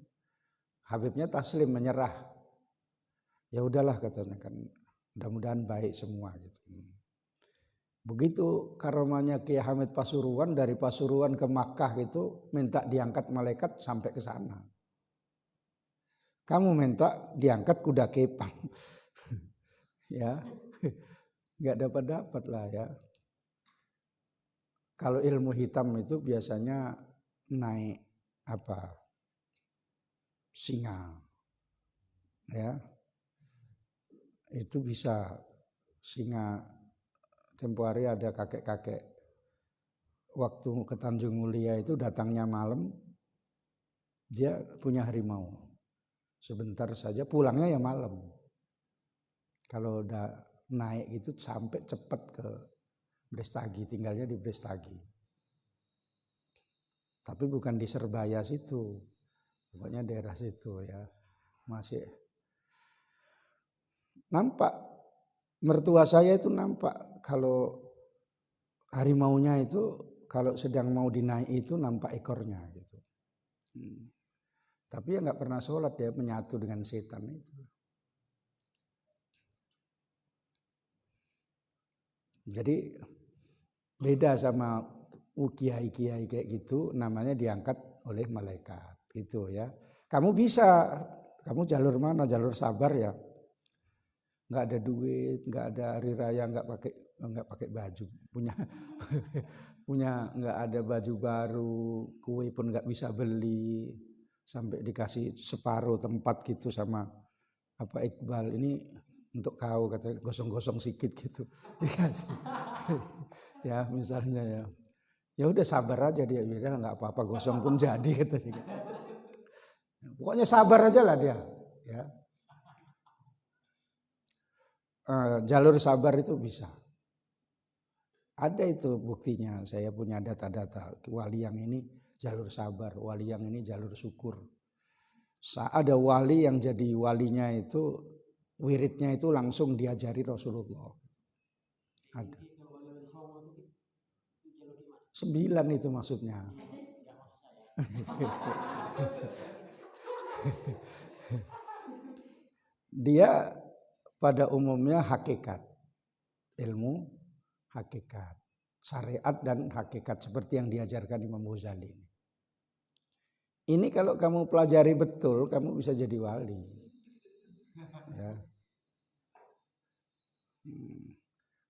Habibnya taslim menyerah. Ya udahlah katanya kan. Mudah-mudahan baik semua gitu. Begitu karomahnya Kiai Hamid Pasuruan, dari Pasuruan ke Makkah itu minta diangkat malaikat sampai ke sana. Kamu minta diangkat kuda kepang. Ya. Enggak dapat lah ya. Kalau ilmu hitam itu biasanya naik apa? Singa. Ya. Itu bisa singa. Tempo hari ada kakek-kakek waktu ke Tanjung Mulia itu datangnya malam, dia punya harimau. Sebentar saja pulangnya ya malam. Kalau udah naik itu sampai cepat ke Brestagi, tinggalnya di Brestagi. Tapi bukan di Serbaya situ, pokoknya daerah situ ya. Masih nampak, mertua saya itu nampak kalau harimaunya itu kalau sedang mau dinaik itu nampak ekornya gitu. Tapi ya nggak pernah sholat, dia menyatu dengan setan itu. Jadi beda sama kiai-kiai kayak gitu, namanya diangkat oleh malaikat gitu ya. Kamu bisa, kamu jalur mana? Jalur sabar ya. Nggak ada duit, nggak ada hari raya, nggak pakai baju, punya nggak ada baju baru, kue pun nggak bisa beli, sampai dikasih separuh tempat gitu sama apa Iqbal, ini untuk kau kata gosong-gosong sikit gitu dikasih. Ya misalnya ya. Ya udah sabar aja dia, bilang nggak apa-apa gosong pun jadi katanya. Pokoknya sabar aja lah dia. Ya. Jalur sabar itu bisa. Ada itu buktinya, saya punya data-data. Wali yang ini jalur sabar, wali yang ini jalur syukur. Ada wali yang jadi walinya itu, wiridnya itu langsung diajari Rasulullah. Ada. 9 itu maksudnya. Dia pada umumnya hakikat, ilmu hakikat, syariat dan hakikat seperti yang diajarkan Imam Ghazali. Ini kalau kamu pelajari betul, kamu bisa jadi wali. Ya.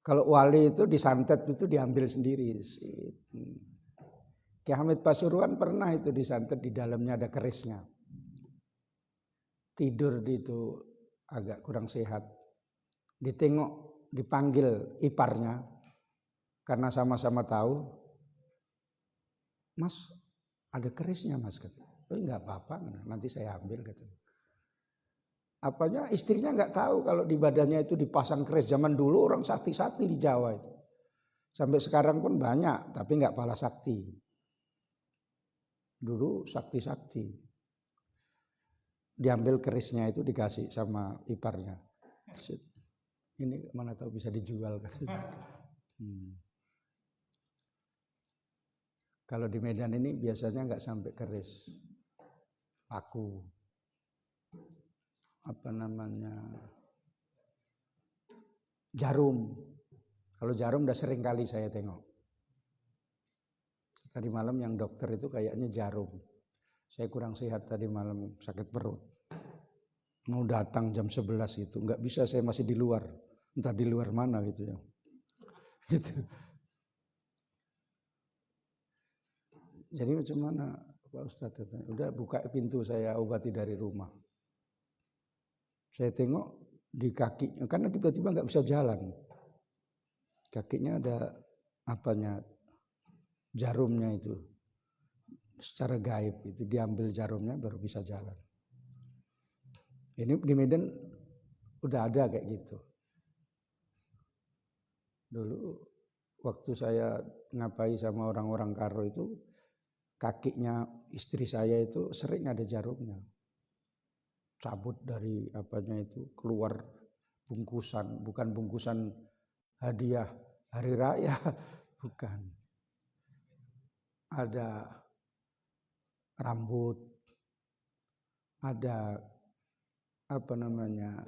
Kalau wali itu disantet itu diambil sendiri. Kiai Hamid Pasuruan pernah itu disantet, di dalamnya ada kerisnya. Tidur di itu agak kurang sehat. Ditengok, dipanggil iparnya karena sama-sama tahu. Mas, ada kerisnya Mas katanya. Oh enggak apa-apa, nanti saya ambil katanya. Apanya istrinya enggak tahu kalau di badannya itu dipasang keris. Zaman dulu orang sakti-sakti di Jawa itu. Sampai sekarang pun banyak, tapi enggak pala sakti. Dulu sakti-sakti. Diambil kerisnya itu dikasih sama iparnya. Ini mana tahu bisa dijual katanya. Kalau di Medan ini biasanya enggak sampai keris. Paku. Apa namanya? Jarum. Kalau jarum udah sering kali saya tengok. Tadi malam yang dokter itu kayaknya jarum. Saya kurang sehat tadi malam, sakit perut. Mau datang jam 11 gitu, nggak bisa, saya masih di luar. Entah di luar mana gitu ya. Gitu. Jadi macam mana Pak Ustadz? Udah buka pintu, saya obati dari rumah. Saya tengok di kaki, karena tiba-tiba nggak bisa jalan. Kakinya ada apanya, jarumnya itu. Secara gaib itu diambil jarumnya baru bisa jalan. Ini di Medan udah ada kayak gitu. Dulu waktu saya ngapai sama orang-orang Karo itu, kakinya istri saya itu sering ada jarumnya. Cabut dari apanya itu, keluar bungkusan, bukan bungkusan hadiah hari raya, bukan. Ada rambut, ada apa namanya,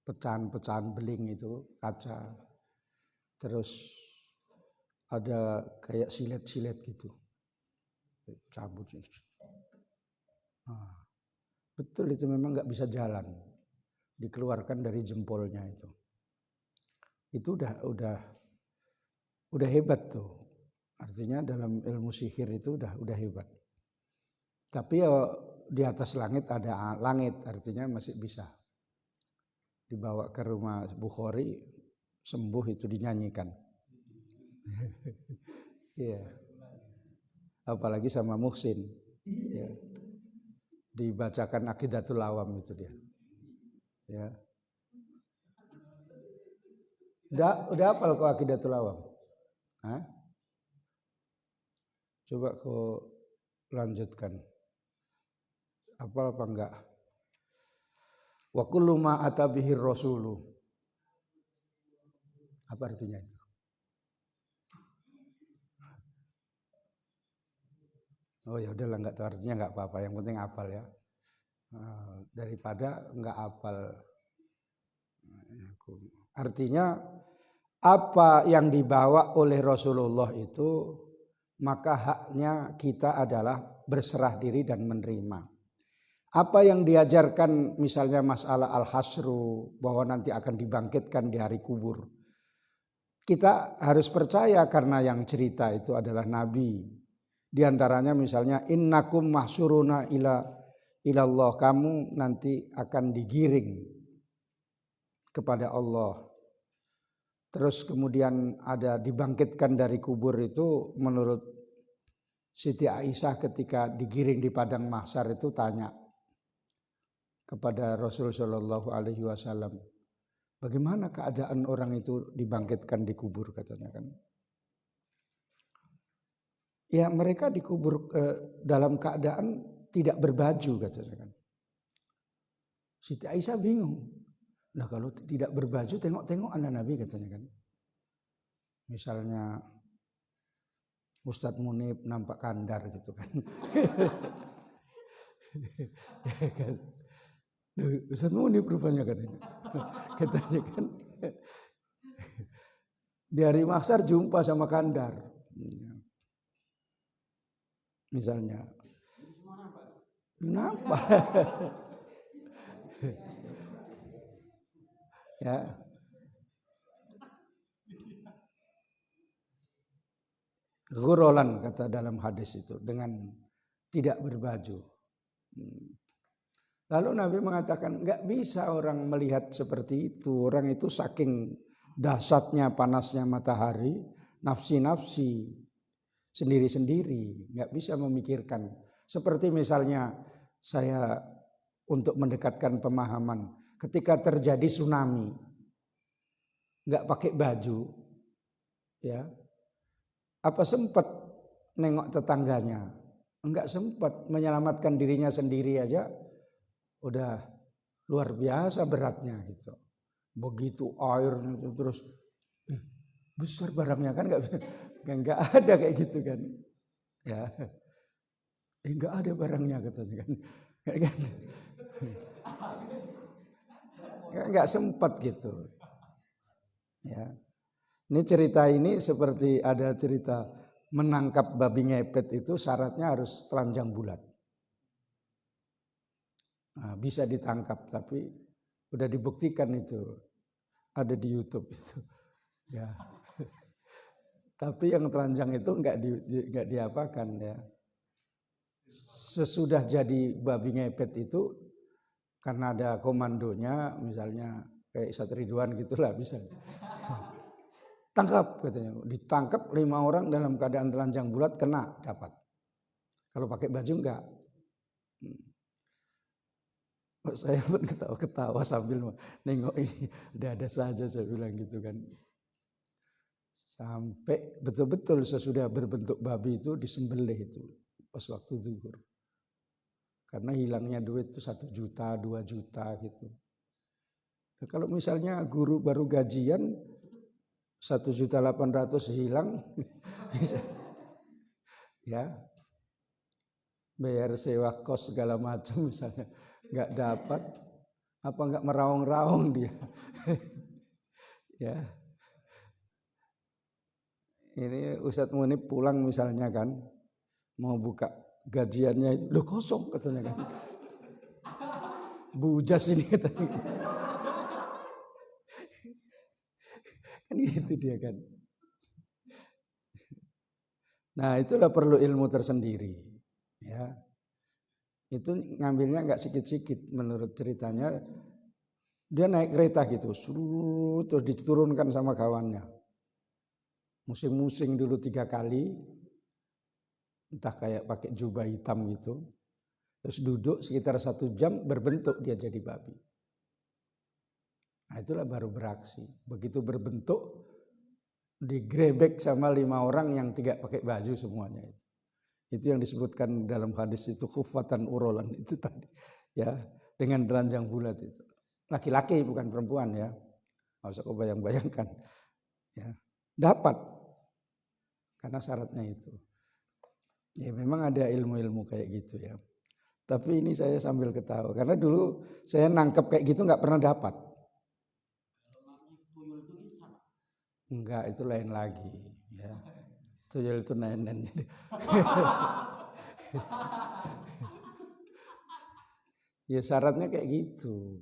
pecahan-pecahan beling itu, kaca. Terus ada kayak silet-silet gitu. Cabut. Nah, betul itu memang nggak bisa jalan. Dikeluarkan dari jempolnya itu. Itu udah hebat tuh. Artinya dalam ilmu sihir itu udah hebat. Tapi ya di atas langit ada langit, artinya masih bisa dibawa ke rumah Bukhari, sembuh itu dinyanyikan. Iya. Apalagi sama Muhsin. Ya. Dibacakan Aqidatul Awam itu dia. Ya. Udah hafal kok Aqidatul Awam? Hah? Coba kau lanjutkan. Hafal apa enggak? Wa kullu ma atabihi rasulu. Apa artinya itu? Oh ya udahlah, enggak tahu artinya, enggak apa-apa, yang penting hafal ya. Daripada enggak hafal. Artinya apa yang dibawa oleh Rasulullah itu, maka haknya kita adalah berserah diri dan menerima. Apa yang diajarkan misalnya masalah al-hasru, bahwa nanti akan dibangkitkan di hari kubur, kita harus percaya karena yang cerita itu adalah Nabi. Di antaranya misalnya innakum mahsyuruna ilallah, kamu nanti akan digiring kepada Allah. Terus kemudian ada dibangkitkan dari kubur itu, menurut Siti Aisyah ketika digiring di padang mahsyar itu tanya kepada Rasul Shallallahu Alaihi Wasallam, bagaimana keadaan orang itu dibangkitkan di kubur, katanya kan. Ya mereka dikubur dalam keadaan tidak berbaju, katanya kan. Siti Aisyah bingung. Nah kalau tidak berbaju, tengok-tengok anak Nabi, katanya kan. Misalnya Ustadz Munib nampak kandar gitu kan. Ustadz Munib rupanya, katanya. Katanya kan. Di hari mahsyar jumpa sama kandar. Misalnya. Nampak. Ya. Gurolan kata dalam hadis itu, dengan tidak berbaju. Lalu Nabi mengatakan nggak bisa orang melihat seperti itu. Orang itu saking dahsyatnya panasnya matahari, nafsi-nafsi sendiri-sendiri, nggak bisa memikirkan. Seperti misalnya saya untuk mendekatkan pemahaman, ketika terjadi tsunami, nggak pakai baju, ya, apa sempat nengok tetangganya? Enggak sempat, menyelamatkan dirinya sendiri aja udah luar biasa beratnya gitu. Begitu air terus besar barangnya kan, enggak ada kayak gitu kan. Ya. Enggak ada barangnya, katanya kan. Enggak sempat gitu. Ya. Ini cerita ini seperti ada cerita menangkap babi ngepet itu syaratnya harus telanjang bulat. Nah, bisa ditangkap, tapi udah dibuktikan itu, ada di YouTube itu. Ya. Tapi yang telanjang itu enggak diapakan ya. Sesudah jadi babi ngepet itu, karena ada komandonya, misalnya kayak Ustadz Ridwan gitulah, bisa. Tangkap, katanya. Ditangkap 5 orang dalam keadaan telanjang bulat, kena dapat. Kalau pakai baju enggak. Saya pun ketawa-ketawa sambil nengok ini, ada saja saya bilang gitu kan. Sampai betul-betul sesudah berbentuk babi itu disembelih itu pas waktu zuhur. Karena hilangnya duit itu 1 juta, 2 juta gitu. Nah, kalau misalnya guru baru gajian 1.800.000 hilang, ya bayar sewa kos segala macam misalnya nggak dapat, apa nggak meraung-raung dia. Ya, ini Ustadz Munib pulang misalnya kan, mau buka gajiannya, loh kosong katanya kan, bujas ini katanya. Kan gitu dia kan. Nah itulah perlu ilmu tersendiri, ya. Itu ngambilnya nggak sikit-sikit menurut ceritanya. Dia naik kereta gitu, terus diturunkan sama kawannya. Musing-musing dulu 3 kali, entah kayak pakai jubah hitam gitu. Terus duduk sekitar 1 jam, berbentuk dia jadi babi. Nah itulah baru beraksi. Begitu berbentuk, digrebek sama 5 orang yang tidak pakai baju semuanya. Itu yang disebutkan dalam hadis itu khufatan urolan itu tadi, ya, dengan telanjang bulat itu. Laki-laki bukan perempuan ya, nggak usah kau bayang-bayangkan, ya. Dapat karena syaratnya itu. Ya memang ada ilmu-ilmu kayak gitu ya. Tapi ini saya sambil ketawa karena dulu saya nangkep kayak gitu nggak pernah dapat. Enggak, itu lain lagi ya. Tuyul itu nenen. Ya syaratnya kayak gitu.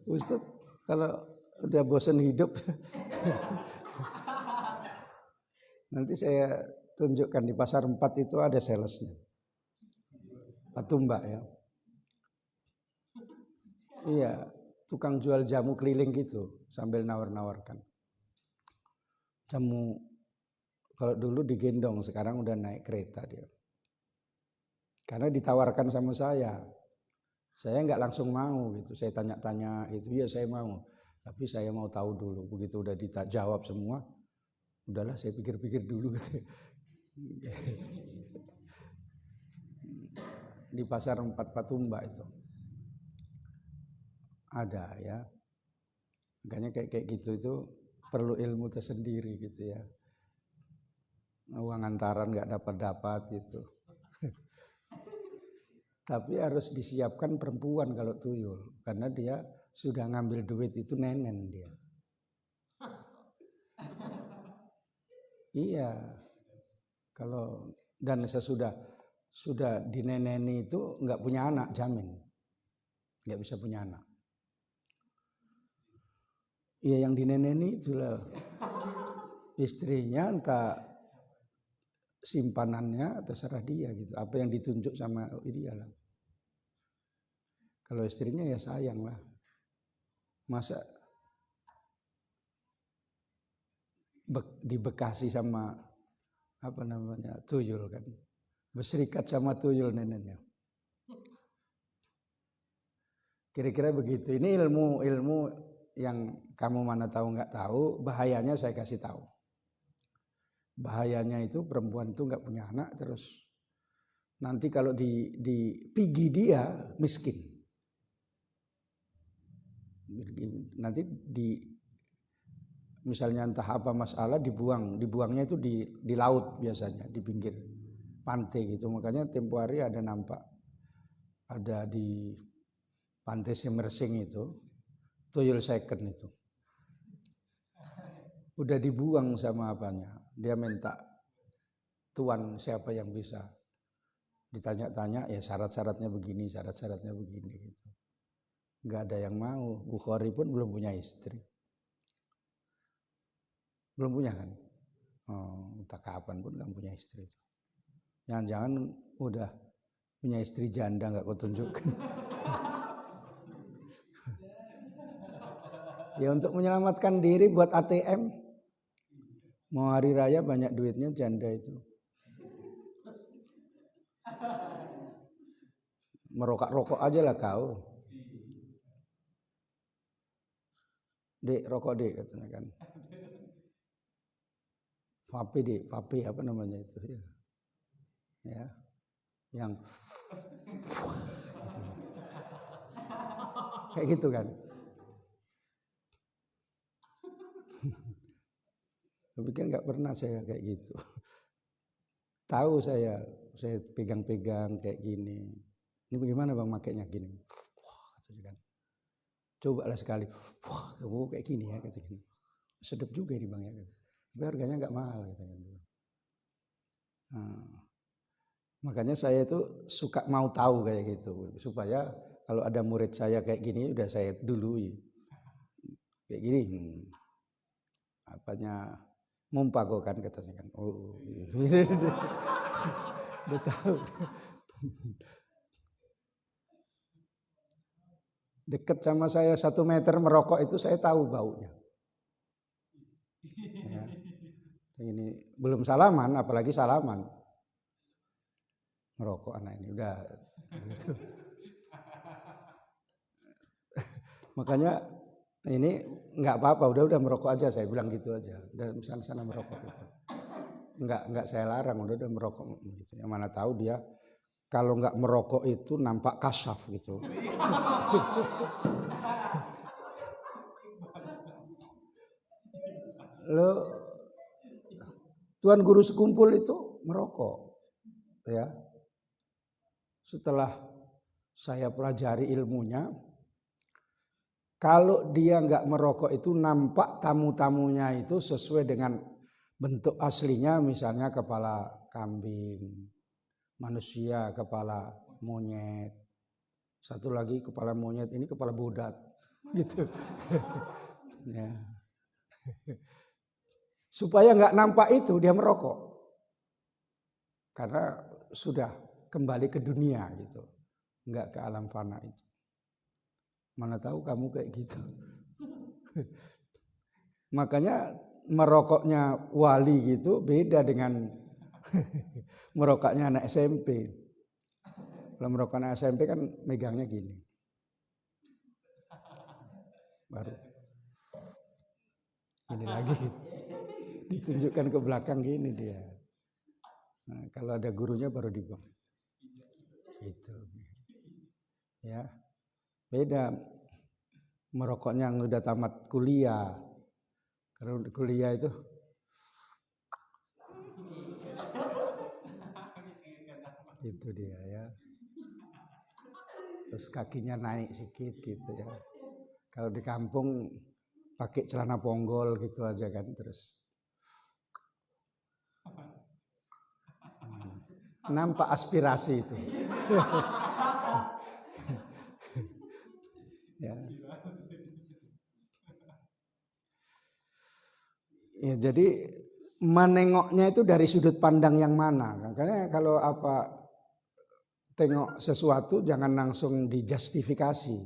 Ustadz kalau udah bosan hidup nanti saya tunjukkan di pasar 4 itu ada salesnya, Patumba ya. Iya, tukang jual jamu keliling gitu sambil nawar-nawarkan. Jamu kalau dulu digendong, sekarang udah naik kereta dia. Karena ditawarkan sama saya nggak langsung mau gitu. Saya tanya-tanya itu, ya saya mau. Tapi saya mau tahu dulu. Begitu udah dijawab semua, udahlah saya pikir-pikir dulu gitu. Di pasar 4 Patumba itu ada ya. Makanya kayak gitu itu perlu ilmu tersendiri gitu ya. Uang antaran nggak dapat gitu. Tapi harus disiapkan perempuan kalau tuyul, karena dia sudah ngambil duit itu nenen dia. Iya, kalau dan sudah dineneni itu nggak punya anak, jamin nggak bisa punya anak. Iya, yang dineneni itulah istrinya, entah simpanannya terserah dia gitu. Apa yang ditunjuk sama dia lah. Kalau istrinya ya sayang lah. Masa dibekasi sama apa namanya tuyul kan, berserikat sama tuyul neneknya. Kira-kira begitu. Ini ilmu yang kamu mana tahu nggak tahu, bahayanya saya kasih tahu. Bahayanya itu perempuan itu nggak punya anak, terus nanti kalau dipigi dia miskin. Nanti misalnya entah apa masalah dibuangnya itu di laut biasanya, di pinggir pantai gitu. Makanya tempo hari ada nampak ada di pantai Semersing itu tuyul second itu udah dibuang sama apanya, dia minta tuan siapa yang bisa, ditanya-tanya ya syarat-syaratnya begini gitu. Nggak ada yang mau. Bukhari pun belum punya istri. Belum punya kan? Entah kapan pun nggak punya istri. Jangan-jangan udah punya istri janda nggak kau tunjukkan. Ya untuk menyelamatkan diri buat ATM. Mau hari raya banyak duitnya janda itu. merokok aja lah kau. Dek, rokok dek katanya kan. Vape apa namanya itu ya. Ya. Yang gitu. Kayak gitu kan. Tapi kan nggak pernah saya kayak gitu. Tahu saya pegang-pegang kayak gini. Ini bagaimana bang makainya gini? Wah, katanya kan. Coba lah sekali. Wah, kamu kayak gini ya katanya. Sedap juga ini bang ya. Tapi harganya nggak mahal katanya. Nah, makanya saya itu suka mau tahu kayak gitu supaya kalau ada murid saya kayak gini udah saya dului. Kayak gini. Apanya mumpago kan katanya kan. Oh. Udah tahu. Dekat sama saya 1 meter merokok itu saya tahu baunya. Ya. Ini belum salaman, apalagi salaman. Merokok anak ini udah gitu. Makanya ini nggak apa-apa, udah merokok aja saya bilang gitu aja. Udah sana merokok gitu. Nggak saya larang, udah merokok gitu. Yang mana tahu dia kalau nggak merokok itu nampak kasyaf gitu. Lo tuan guru sekumpul itu merokok, ya. Setelah saya pelajari ilmunya, kalau dia nggak merokok itu nampak tamu-tamunya itu sesuai dengan bentuk aslinya, misalnya kepala kambing, manusia kepala monyet, satu lagi kepala monyet ini kepala bodat, gitu. Ya. Supaya nggak nampak itu dia merokok, karena sudah kembali ke dunia gitu, nggak ke alam fana itu. Mana tahu kamu kayak gitu. Makanya merokoknya wali gitu beda dengan merokoknya anak SMP. Kalau merokok anak SMP kan megangnya gini. Baru ini lagi ditunjukkan ke belakang gini dia. Nah, kalau ada gurunya baru dibuang. Itu. Ya. Beda merokoknya yang udah tamat kuliah. Kalau kuliah itu itu dia ya. Terus kakinya naik sedikit gitu ya. Kalau di kampung pakai celana ponggol gitu aja kan terus. Nampak aspirasi itu. Ya. Ya, jadi menengoknya itu dari sudut pandang yang mana. Makanya kalau tengok sesuatu jangan langsung dijustifikasi.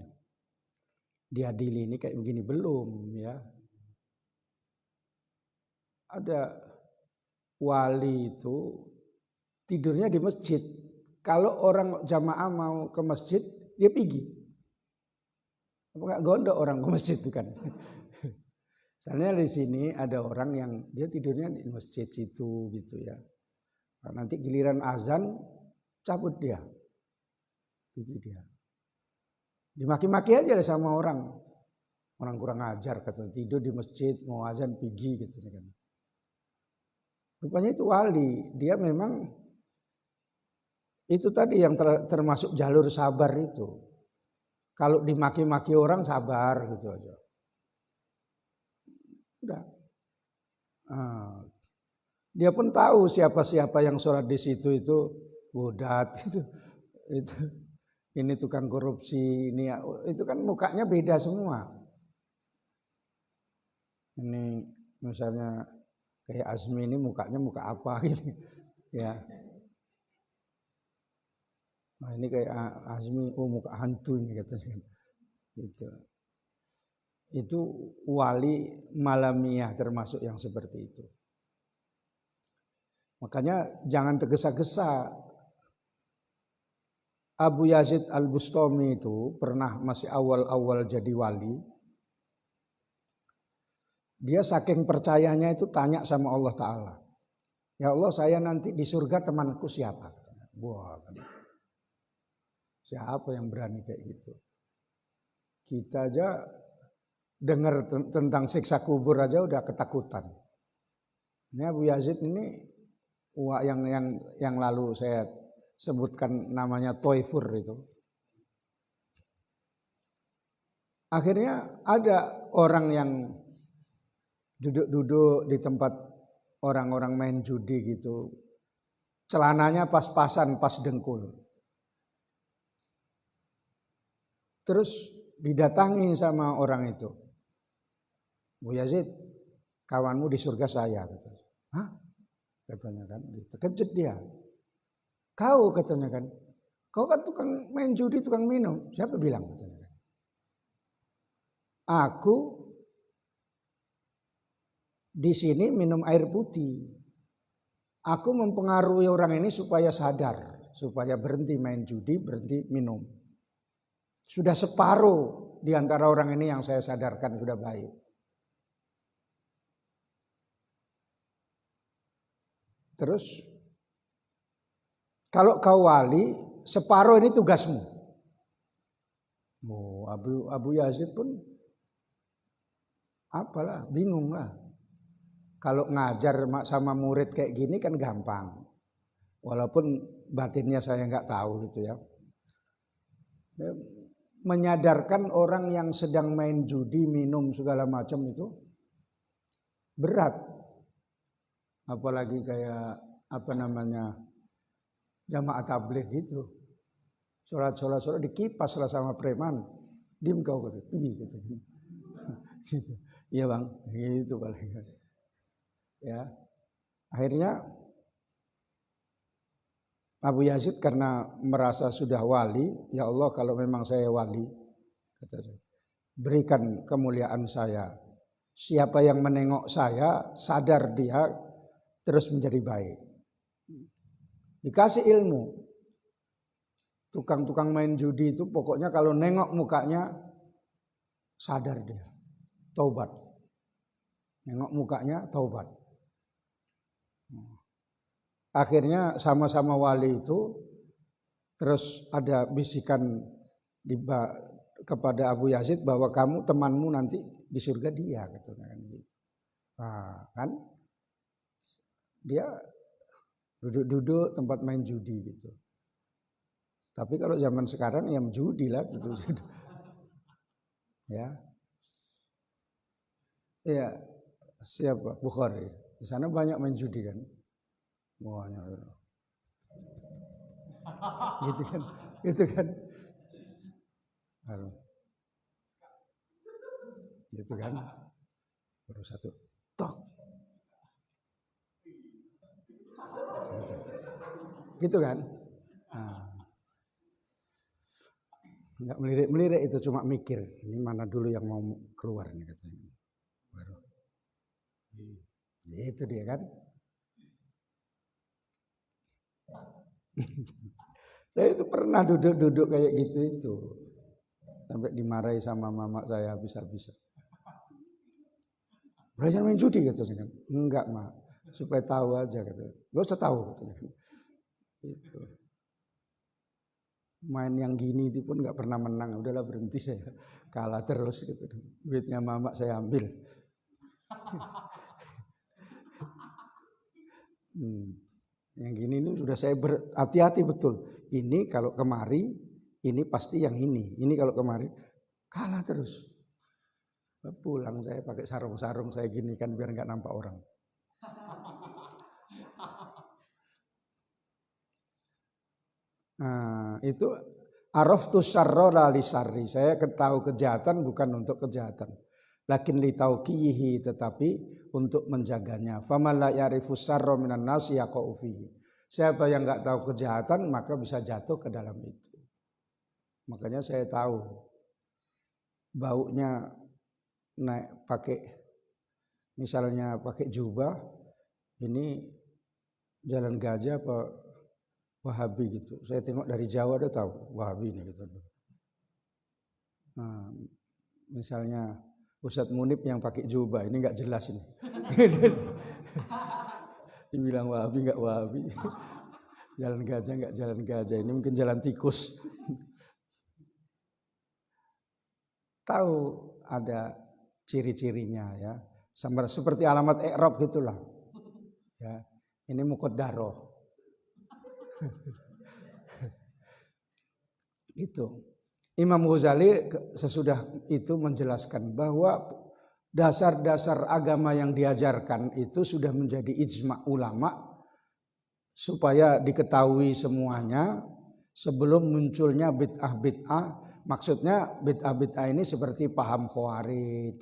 Diadili ini kayak begini belum ya. Ada wali itu tidurnya di masjid. Kalau orang jamaah mau ke masjid dia pergi. Apa enggak gondok orang ke masjid itu kan. Soalnya di sini ada orang yang dia tidurnya di masjid situ gitu ya. Nah, nanti giliran azan cabut dia. Pergi dia. Dimaki-maki aja deh sama orang. Orang kurang ajar kata tidur di masjid mau azan pergi gitu kan. Rupanya itu wali, dia memang itu tadi yang termasuk jalur sabar itu. Kalau dimaki-maki orang sabar gitu aja. Udah. Nah, dia pun tahu siapa-siapa yang sholat di situ itu bodat itu ini tukang korupsi ini itu kan mukanya beda semua. Ini misalnya kayak Azmi ini mukanya muka apa gitu ya. Nah, ini kayak Azmi muka hantu ini katanya gitu. Itu wali malamiah termasuk yang seperti itu. Makanya jangan tergesa-gesa. Abu Yazid Al-Bustami itu pernah masih awal-awal jadi wali. Dia saking percayanya itu tanya sama Allah Ta'ala. Ya Allah, saya nanti di surga temanku siapa? Wah, siapa yang berani kayak gitu? Kita aja dengar tentang siksa kubur aja udah ketakutan. Ini Abu Yazid ini yang lalu saya sebutkan namanya Toifur itu. Akhirnya ada orang yang duduk-duduk di tempat orang-orang main judi gitu. Celananya pas-pasan, pas dengkul. Terus didatangi sama orang itu. Bu Yazid, kawanmu di surga saya. Katanya. Hah? Katanya kan. Gitu. Kejut dia. Kau katanya kan. Kau kan tukang main judi, tukang minum. Siapa bilang? Katanya. Aku di sini minum air putih. Aku mempengaruhi orang ini supaya sadar. Supaya berhenti main judi, berhenti minum. Sudah separuh di antara orang ini yang saya sadarkan sudah baik. Terus, kalau kau wali, separuh ini tugasmu. Oh, Abu Yazid pun apalah, bingung lah. Kalau ngajar sama murid kayak gini kan gampang. Walaupun batinnya saya nggak tahu gitu ya. Menyadarkan orang yang sedang main judi, minum segala macam itu berat. Apalagi kayak jamaah tabligh gitu. Sholat dikipas lah sama preman. Dim kau gitu. Gitu. Gitu. Iya bang, gitu paling. Ya, akhirnya Abu Yazid karena merasa sudah wali, ya Allah kalau memang saya wali, berikan kemuliaan saya. Siapa yang menengok saya, sadar dia, terus menjadi baik. Dikasih ilmu. Tukang-tukang main judi itu pokoknya kalau nengok mukanya, sadar dia. Taubat. Nengok mukanya, taubat. Akhirnya sama-sama wali itu, terus ada bisikan kepada Abu Yazid bahwa kamu temanmu nanti di surga dia. Nah, kan dia duduk-duduk tempat main judi gitu. Tapi kalau zaman sekarang ya judi lah gitu. Ya. Iya, siapa? Bukhari. Di sana banyak main judi kan. Banyak. Gitu kan. Gitu kan. Gitu kan. Baru satu. Tok. Gitu kan. Nah. Enggak melirik-melirik itu, cuma mikir. Ini mana dulu yang mau keluar nih katanya. Baru. Itu dia kan. Saya itu pernah duduk-duduk kayak gitu itu. Sampai dimarahi sama mama saya habis-habisan. Belajar main judi katanya kan. Enggak, Mak. Supaya tahu aja katanya. Enggak usah tahu katanya. Itu. Main yang gini itu pun enggak pernah menang. Udahlah berhenti saya. Kalah terus gitu. Duitnya mama saya ambil. Yang gini ini sudah saya berhati-hati betul. Ini kalau kemari, ini pasti yang ini. Ini kalau kemari, kalah terus. Pulang saya pakai sarung-sarung saya gini kan biar nggak nampak orang. Nah, itu araftu syarra li syarri. Saya tahu kejahatan bukan untuk kejahatan. Lakin li tauqihi, tetapi untuk menjaganya. Faman la ya'rifu syarra minan nasi yaqa'u fihi. Siapa yang enggak tahu kejahatan maka bisa jatuh ke dalam itu. Makanya saya tahu baunya naik pakai misalnya pakai jubah ini jalan gajah apa Wahabi gitu. Saya tengok dari Jawa udah tahu Wahabi ini gitu. Nah, misalnya Ustadz Munib yang pakai jubah ini nggak jelas ini. Dibilang Wahabi nggak Wahabi. Jalan gajah nggak jalan gajah, ini mungkin jalan tikus. Tahu ada ciri-cirinya ya. Seperti alamat i'rab gitulah. Ya, ini muqaddarah. Itu. Imam Ghazali sesudah itu menjelaskan bahwa dasar-dasar agama yang diajarkan itu sudah menjadi ijma' ulama supaya diketahui semuanya sebelum munculnya bid'ah-bid'ah. Maksudnya bid'ah-bid'ah ini seperti paham Khawarij,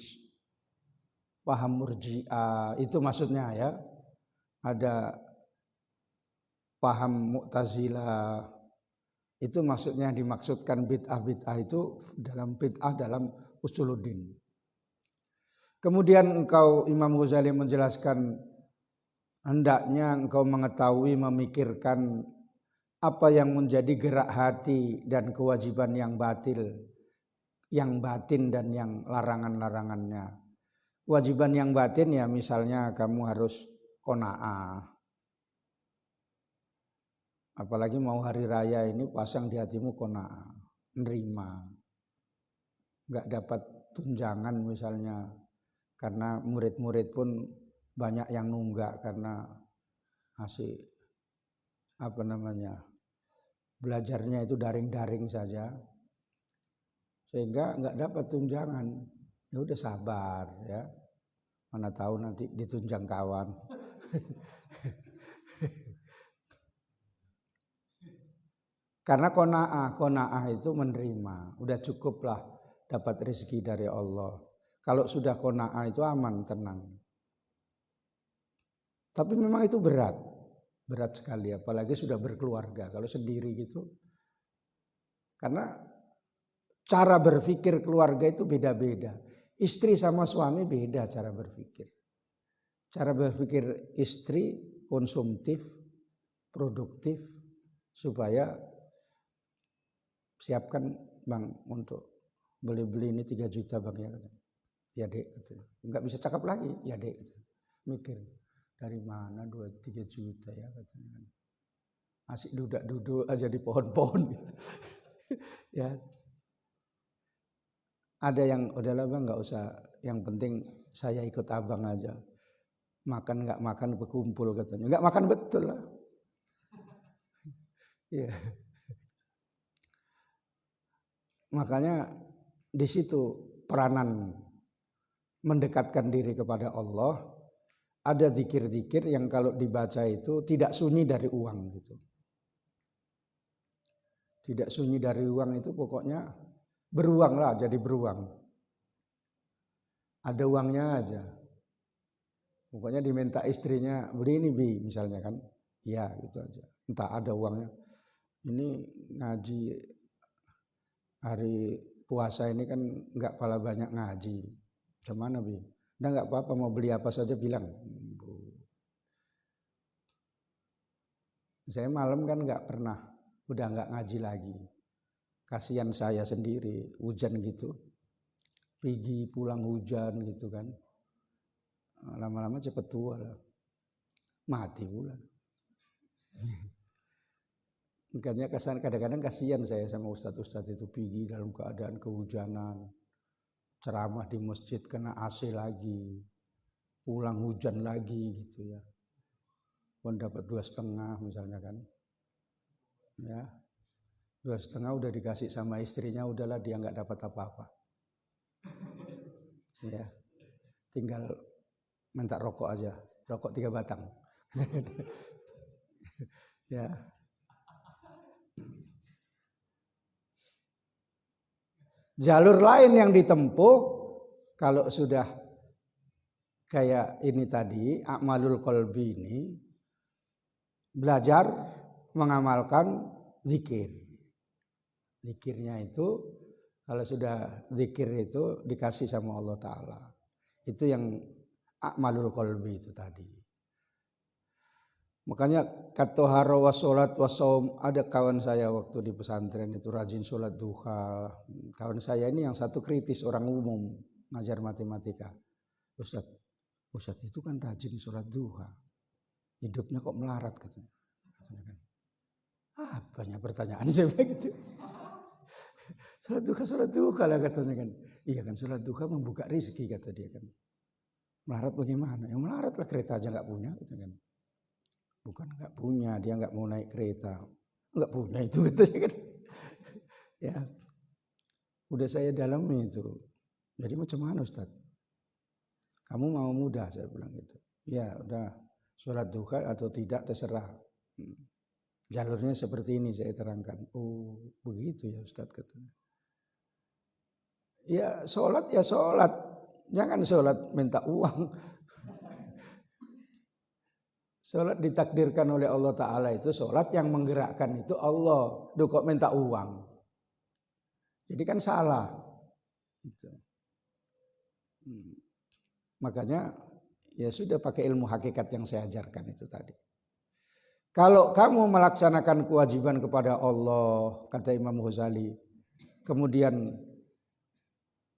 paham Murji'ah, itu maksudnya ya. Ada paham Mu'tazilah, itu maksudnya dimaksudkan bid'ah-bid'ah itu dalam bid'ah dalam usuluddin. Kemudian Imam Ghazali menjelaskan hendaknya engkau mengetahui, memikirkan apa yang menjadi gerak hati dan kewajiban yang batin dan yang larangan-larangannya. Kewajiban yang batin ya misalnya kamu harus qanaah. Apalagi mau hari raya ini pasang di hatimu qanaah, nerima. Enggak dapat tunjangan misalnya karena murid-murid pun banyak yang nunggak karena masih belajarnya itu daring-daring saja, sehingga nggak dapat tunjangan. Ya udah sabar ya, mana tahu nanti ditunjang kawan. Karena qanaah itu menerima, udah cukuplah dapat rezeki dari Allah. Kalau sudah qanaah itu aman, tenang. Tapi memang itu berat sekali, apalagi sudah berkeluarga. Kalau sendiri gitu, karena cara berpikir keluarga itu beda-beda. Istri sama suami beda cara berpikir. Cara berpikir istri konsumtif, produktif, supaya siapkan bang untuk beli ini 3 juta bang ya dek, nggak bisa cakap lagi ya dek, mikir. Dari mana 2-3 juta ya katanya. Asik duduk aja di pohon-pohon gitu. Ya. Ada yang udahlah bang nggak usah, yang penting saya ikut abang aja. Makan nggak makan berkumpul katanya. Nggak makan betul lah. Ya. Makanya di situ peranan mendekatkan diri kepada Allah. Ada zikir-zikir yang kalau dibaca itu tidak sunyi dari uang gitu. Tidak sunyi dari uang itu pokoknya beruang lah, jadi beruang. Ada uangnya aja. Pokoknya diminta istrinya, beli ini bi misalnya kan. Ya gitu aja. Entah ada uangnya. Ini ngaji hari puasa ini kan nggak pala banyak ngaji. Gimana bi? Udah nggak apa-apa, mau beli apa saja bilang. Saya malam kan nggak pernah, udah nggak ngaji lagi. Kasihan saya sendiri, hujan gitu. Pergi pulang hujan gitu kan. Lama-lama cepet tua lah. Mati pula. Makanya kadang-kadang kasihan saya sama ustadz-ustadz itu pergi dalam keadaan kehujanan. Ceramah di masjid kena AC lagi, pulang hujan lagi gitu ya. Pun dapat 2,5 misalnya kan, ya 2,5 udah dikasih sama istrinya, udahlah dia nggak dapat apa-apa, ya tinggal minta rokok aja, rokok 3 batang, ya. Jalur lain yang ditempuh kalau sudah kayak ini tadi, a'malul qalbi ini, belajar mengamalkan zikir. Zikirnya itu kalau sudah zikir itu dikasih sama Allah Ta'ala. Itu yang a'malul qalbi itu tadi. Makanya katohara wa sholat wa saum, ada kawan saya waktu di pesantren itu rajin sholat duha. Kawan saya ini yang satu kritis, orang umum ngajar matematika. Ustadz itu kan rajin sholat duha, hidupnya kok melarat katanya. Banyak pertanyaan saya bilang gitu. Sholat duha lah katanya kan. Iya kan, sholat duha membuka rezeki kata dia kan. Melarat bagaimana? Yang melarat lah, kereta aja nggak punya katanya kan. Bukan nggak punya, dia nggak mau naik kereta, nggak punya itu katanya kan. Ya, udah saya dalami itu. Jadi macam mana Ustadz? Kamu mau mudah, saya bilang gitu. Ya udah, sholat duha atau tidak terserah. Jalurnya seperti ini saya terangkan. Oh begitu ya Ustadz katanya. Ya sholat, jangan sholat minta uang. Sholat ditakdirkan oleh Allah Ta'ala itu sholat yang menggerakkan itu Allah. Duh kok minta uang. Jadi kan salah. Gitu. Makanya ya sudah pakai ilmu hakikat yang saya ajarkan itu tadi. Kalau kamu melaksanakan kewajiban kepada Allah, kata Imam Ghazali, kemudian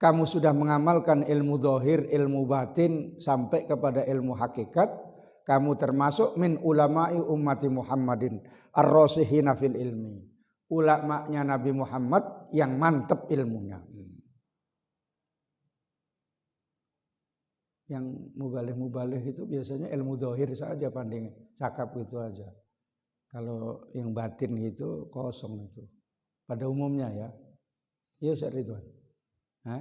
kamu sudah mengamalkan ilmu zahir, ilmu batin sampai kepada ilmu hakikat, kamu termasuk min ulama'i ummati Muhammadin ar-rasihina fil ilmi. Ulama'nya Nabi Muhammad yang mantep ilmunya. Yang mubalih-mubalih itu biasanya ilmu zahir saja, pandai cakap itu aja. Kalau yang batin gitu kosong itu. Pada umumnya ya. Iya Ustaz Ridwan. Hah?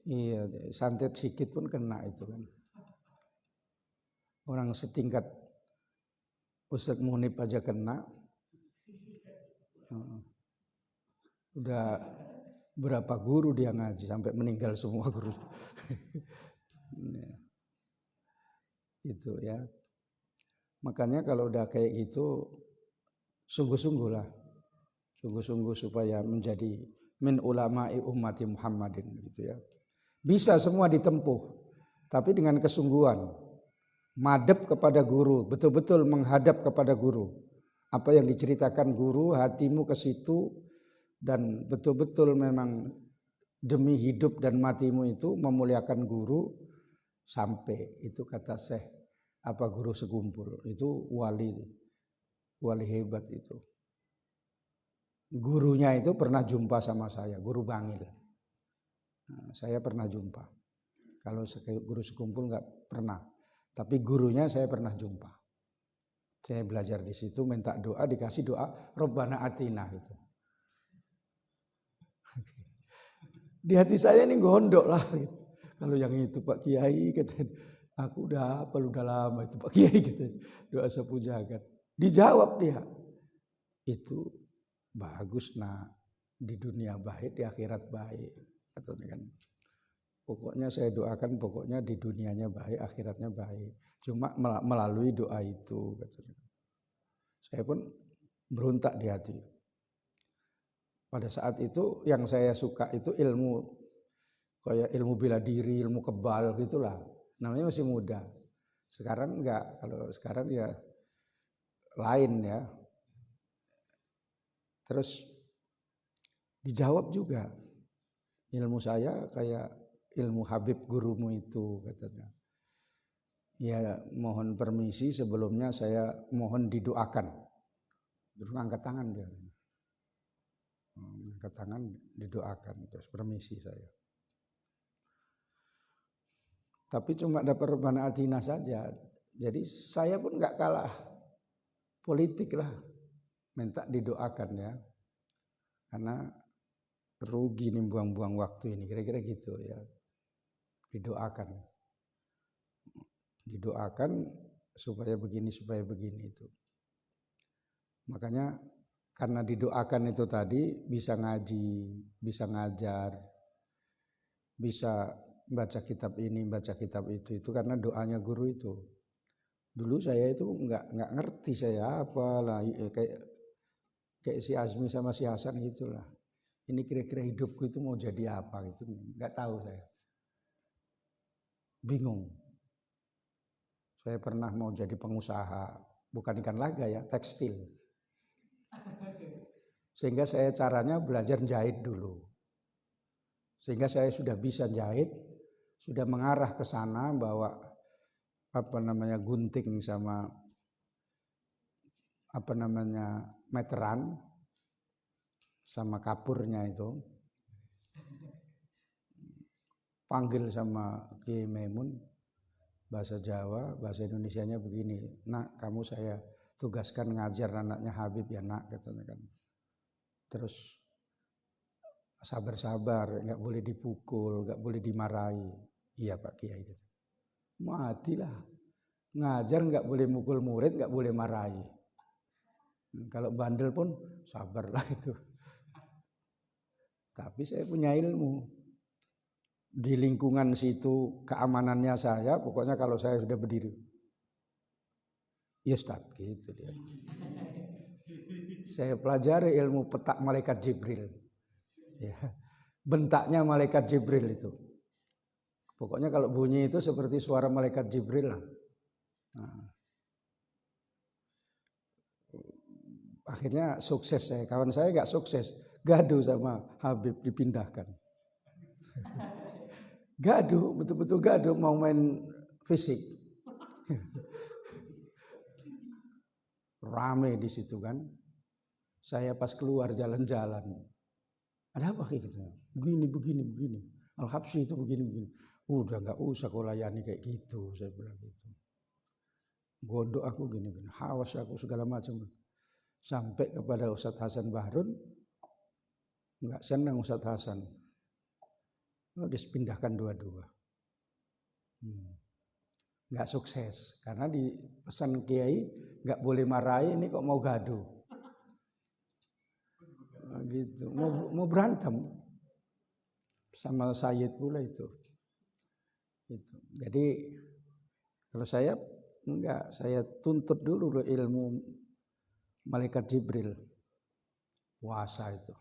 Iya, santet sikit pun kena itu kan. Orang setingkat Ustadz Munib aja kena. Udah berapa guru dia ngaji sampai meninggal semua guru. Itu ya. Makanya kalau udah kayak gitu sungguh-sungguh lah. Sungguh-sungguh supaya menjadi min ulama'i ummati Muhammadin gitu ya. Bisa semua ditempuh, tapi dengan kesungguhan. Madep kepada guru, betul-betul menghadap kepada guru. Apa yang diceritakan guru, hatimu ke situ, dan betul-betul memang demi hidup dan matimu itu memuliakan guru sampai. Itu kata Syekh guru sekumpul, itu wali hebat itu. Gurunya itu pernah jumpa sama saya, guru Bangil. Saya pernah jumpa. Kalau guru sekumpul nggak pernah. Tapi gurunya saya pernah jumpa. Saya belajar di situ, minta doa, dikasih doa Rabbana Atina gitu. Di hati saya ini gondok lah. Gitu. Kalau yang itu Pak Kiai kata, aku udah lama itu Pak Kiai gitu. Doa sapu jagat. Dijawab dia. Itu bagus di dunia baik, di akhirat baik. Katanya kan. Pokoknya saya doakan pokoknya di dunianya baik, akhiratnya baik. Cuma melalui doa itu. Katanya. Saya pun berontak di hati. Pada saat itu yang saya suka itu ilmu, kayak ilmu bela diri, ilmu kebal gitulah. Namanya masih muda. Sekarang enggak, kalau sekarang ya lain ya. Terus dijawab juga. Ilmu saya kayak ilmu Habib gurumu itu katanya. Ya mohon permisi sebelumnya saya mohon didoakan. Terus angkat tangan dia. Angkat tangan didoakan. Terus permisi saya. Tapi cuma dapat Rabbana Atina saja. Jadi saya pun nggak kalah politik lah. Minta didoakan ya. Karena rugi nih buang-buang waktu ini. Kira-kira gitu ya. Didoakan supaya begini itu. Makanya karena didoakan itu tadi bisa ngaji, bisa ngajar, bisa baca kitab ini, baca kitab itu karena doanya guru itu. Dulu saya itu nggak ngerti saya apalah kayak si Azmi sama si Hasan gitulah. Ini kira-kira hidupku itu mau jadi apa gitu, nggak tahu saya. bingung. Saya pernah mau jadi pengusaha, bukan ikan laga ya, tekstil. Sehingga saya caranya belajar jahit dulu. Sehingga saya sudah bisa jahit, sudah mengarah ke sana bawa gunting sama meteran sama kapurnya itu. Panggil sama Kiai Maimun, bahasa Jawa, bahasa Indonesianya begini, nak kamu saya tugaskan ngajar anaknya Habib ya nak, katanya kan. Terus sabar-sabar, nggak boleh dipukul, nggak boleh dimarahi. Iya Pak Kiai. Matilah, ngajar nggak boleh mukul murid, nggak boleh marahi. Kalau bandel pun sabarlah itu. Tapi saya punya ilmu. Di lingkungan situ keamanannya saya, pokoknya kalau saya sudah berdiri, ya Ustaz, gitu dia. Saya pelajari ilmu petak malaikat Jibril. Ya, bentaknya malaikat Jibril itu. Pokoknya kalau bunyi itu seperti suara malaikat Jibril lah. Nah, akhirnya sukses saya. Kawan saya gak sukses, gaduh sama Habib, dipindahkan. Gaduh, betul-betul gaduh, mau main fisik. Rame di situ kan. Saya pas keluar jalan-jalan. Ada apa kayak gitu? Begini. Al-Habsyi itu begini. Udah gak usah kau layani kayak gitu, saya bilang gitu. Bodoh aku gini. Hawas aku segala macam. Sampai kepada Ustadz Hasan Bahrun. Gak senang Ustadz Hasan. Dipindahkan dua-dua. Nggak sukses karena di pesan Kiai nggak boleh marahi, ini kok mau gaduh gitu, mau berantem sama Sayyid pula itu. Jadi kalau saya enggak, saya tuntut dulu ilmu malaikat Jibril, puasa itu.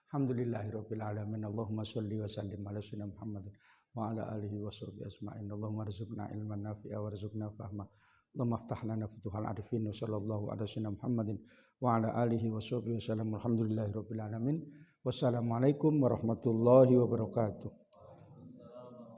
Alhamdulillahirabbil alamin. Allahumma sholli wa sallim ala sayyidina Muhammadin wa ala alihi wa sahbihi ajma'in. Allahumma rzuqna ilman nafi'a warzuqna fahma. Allahumma aftah lana futuhal arifin. Sallallahu ala sayyidina Muhammadin wa ala alihi wa sahbihi wasallam. Alhamdulillahirabbil alamin. Wassalamualaikum warahmatullahi wabarakatuh.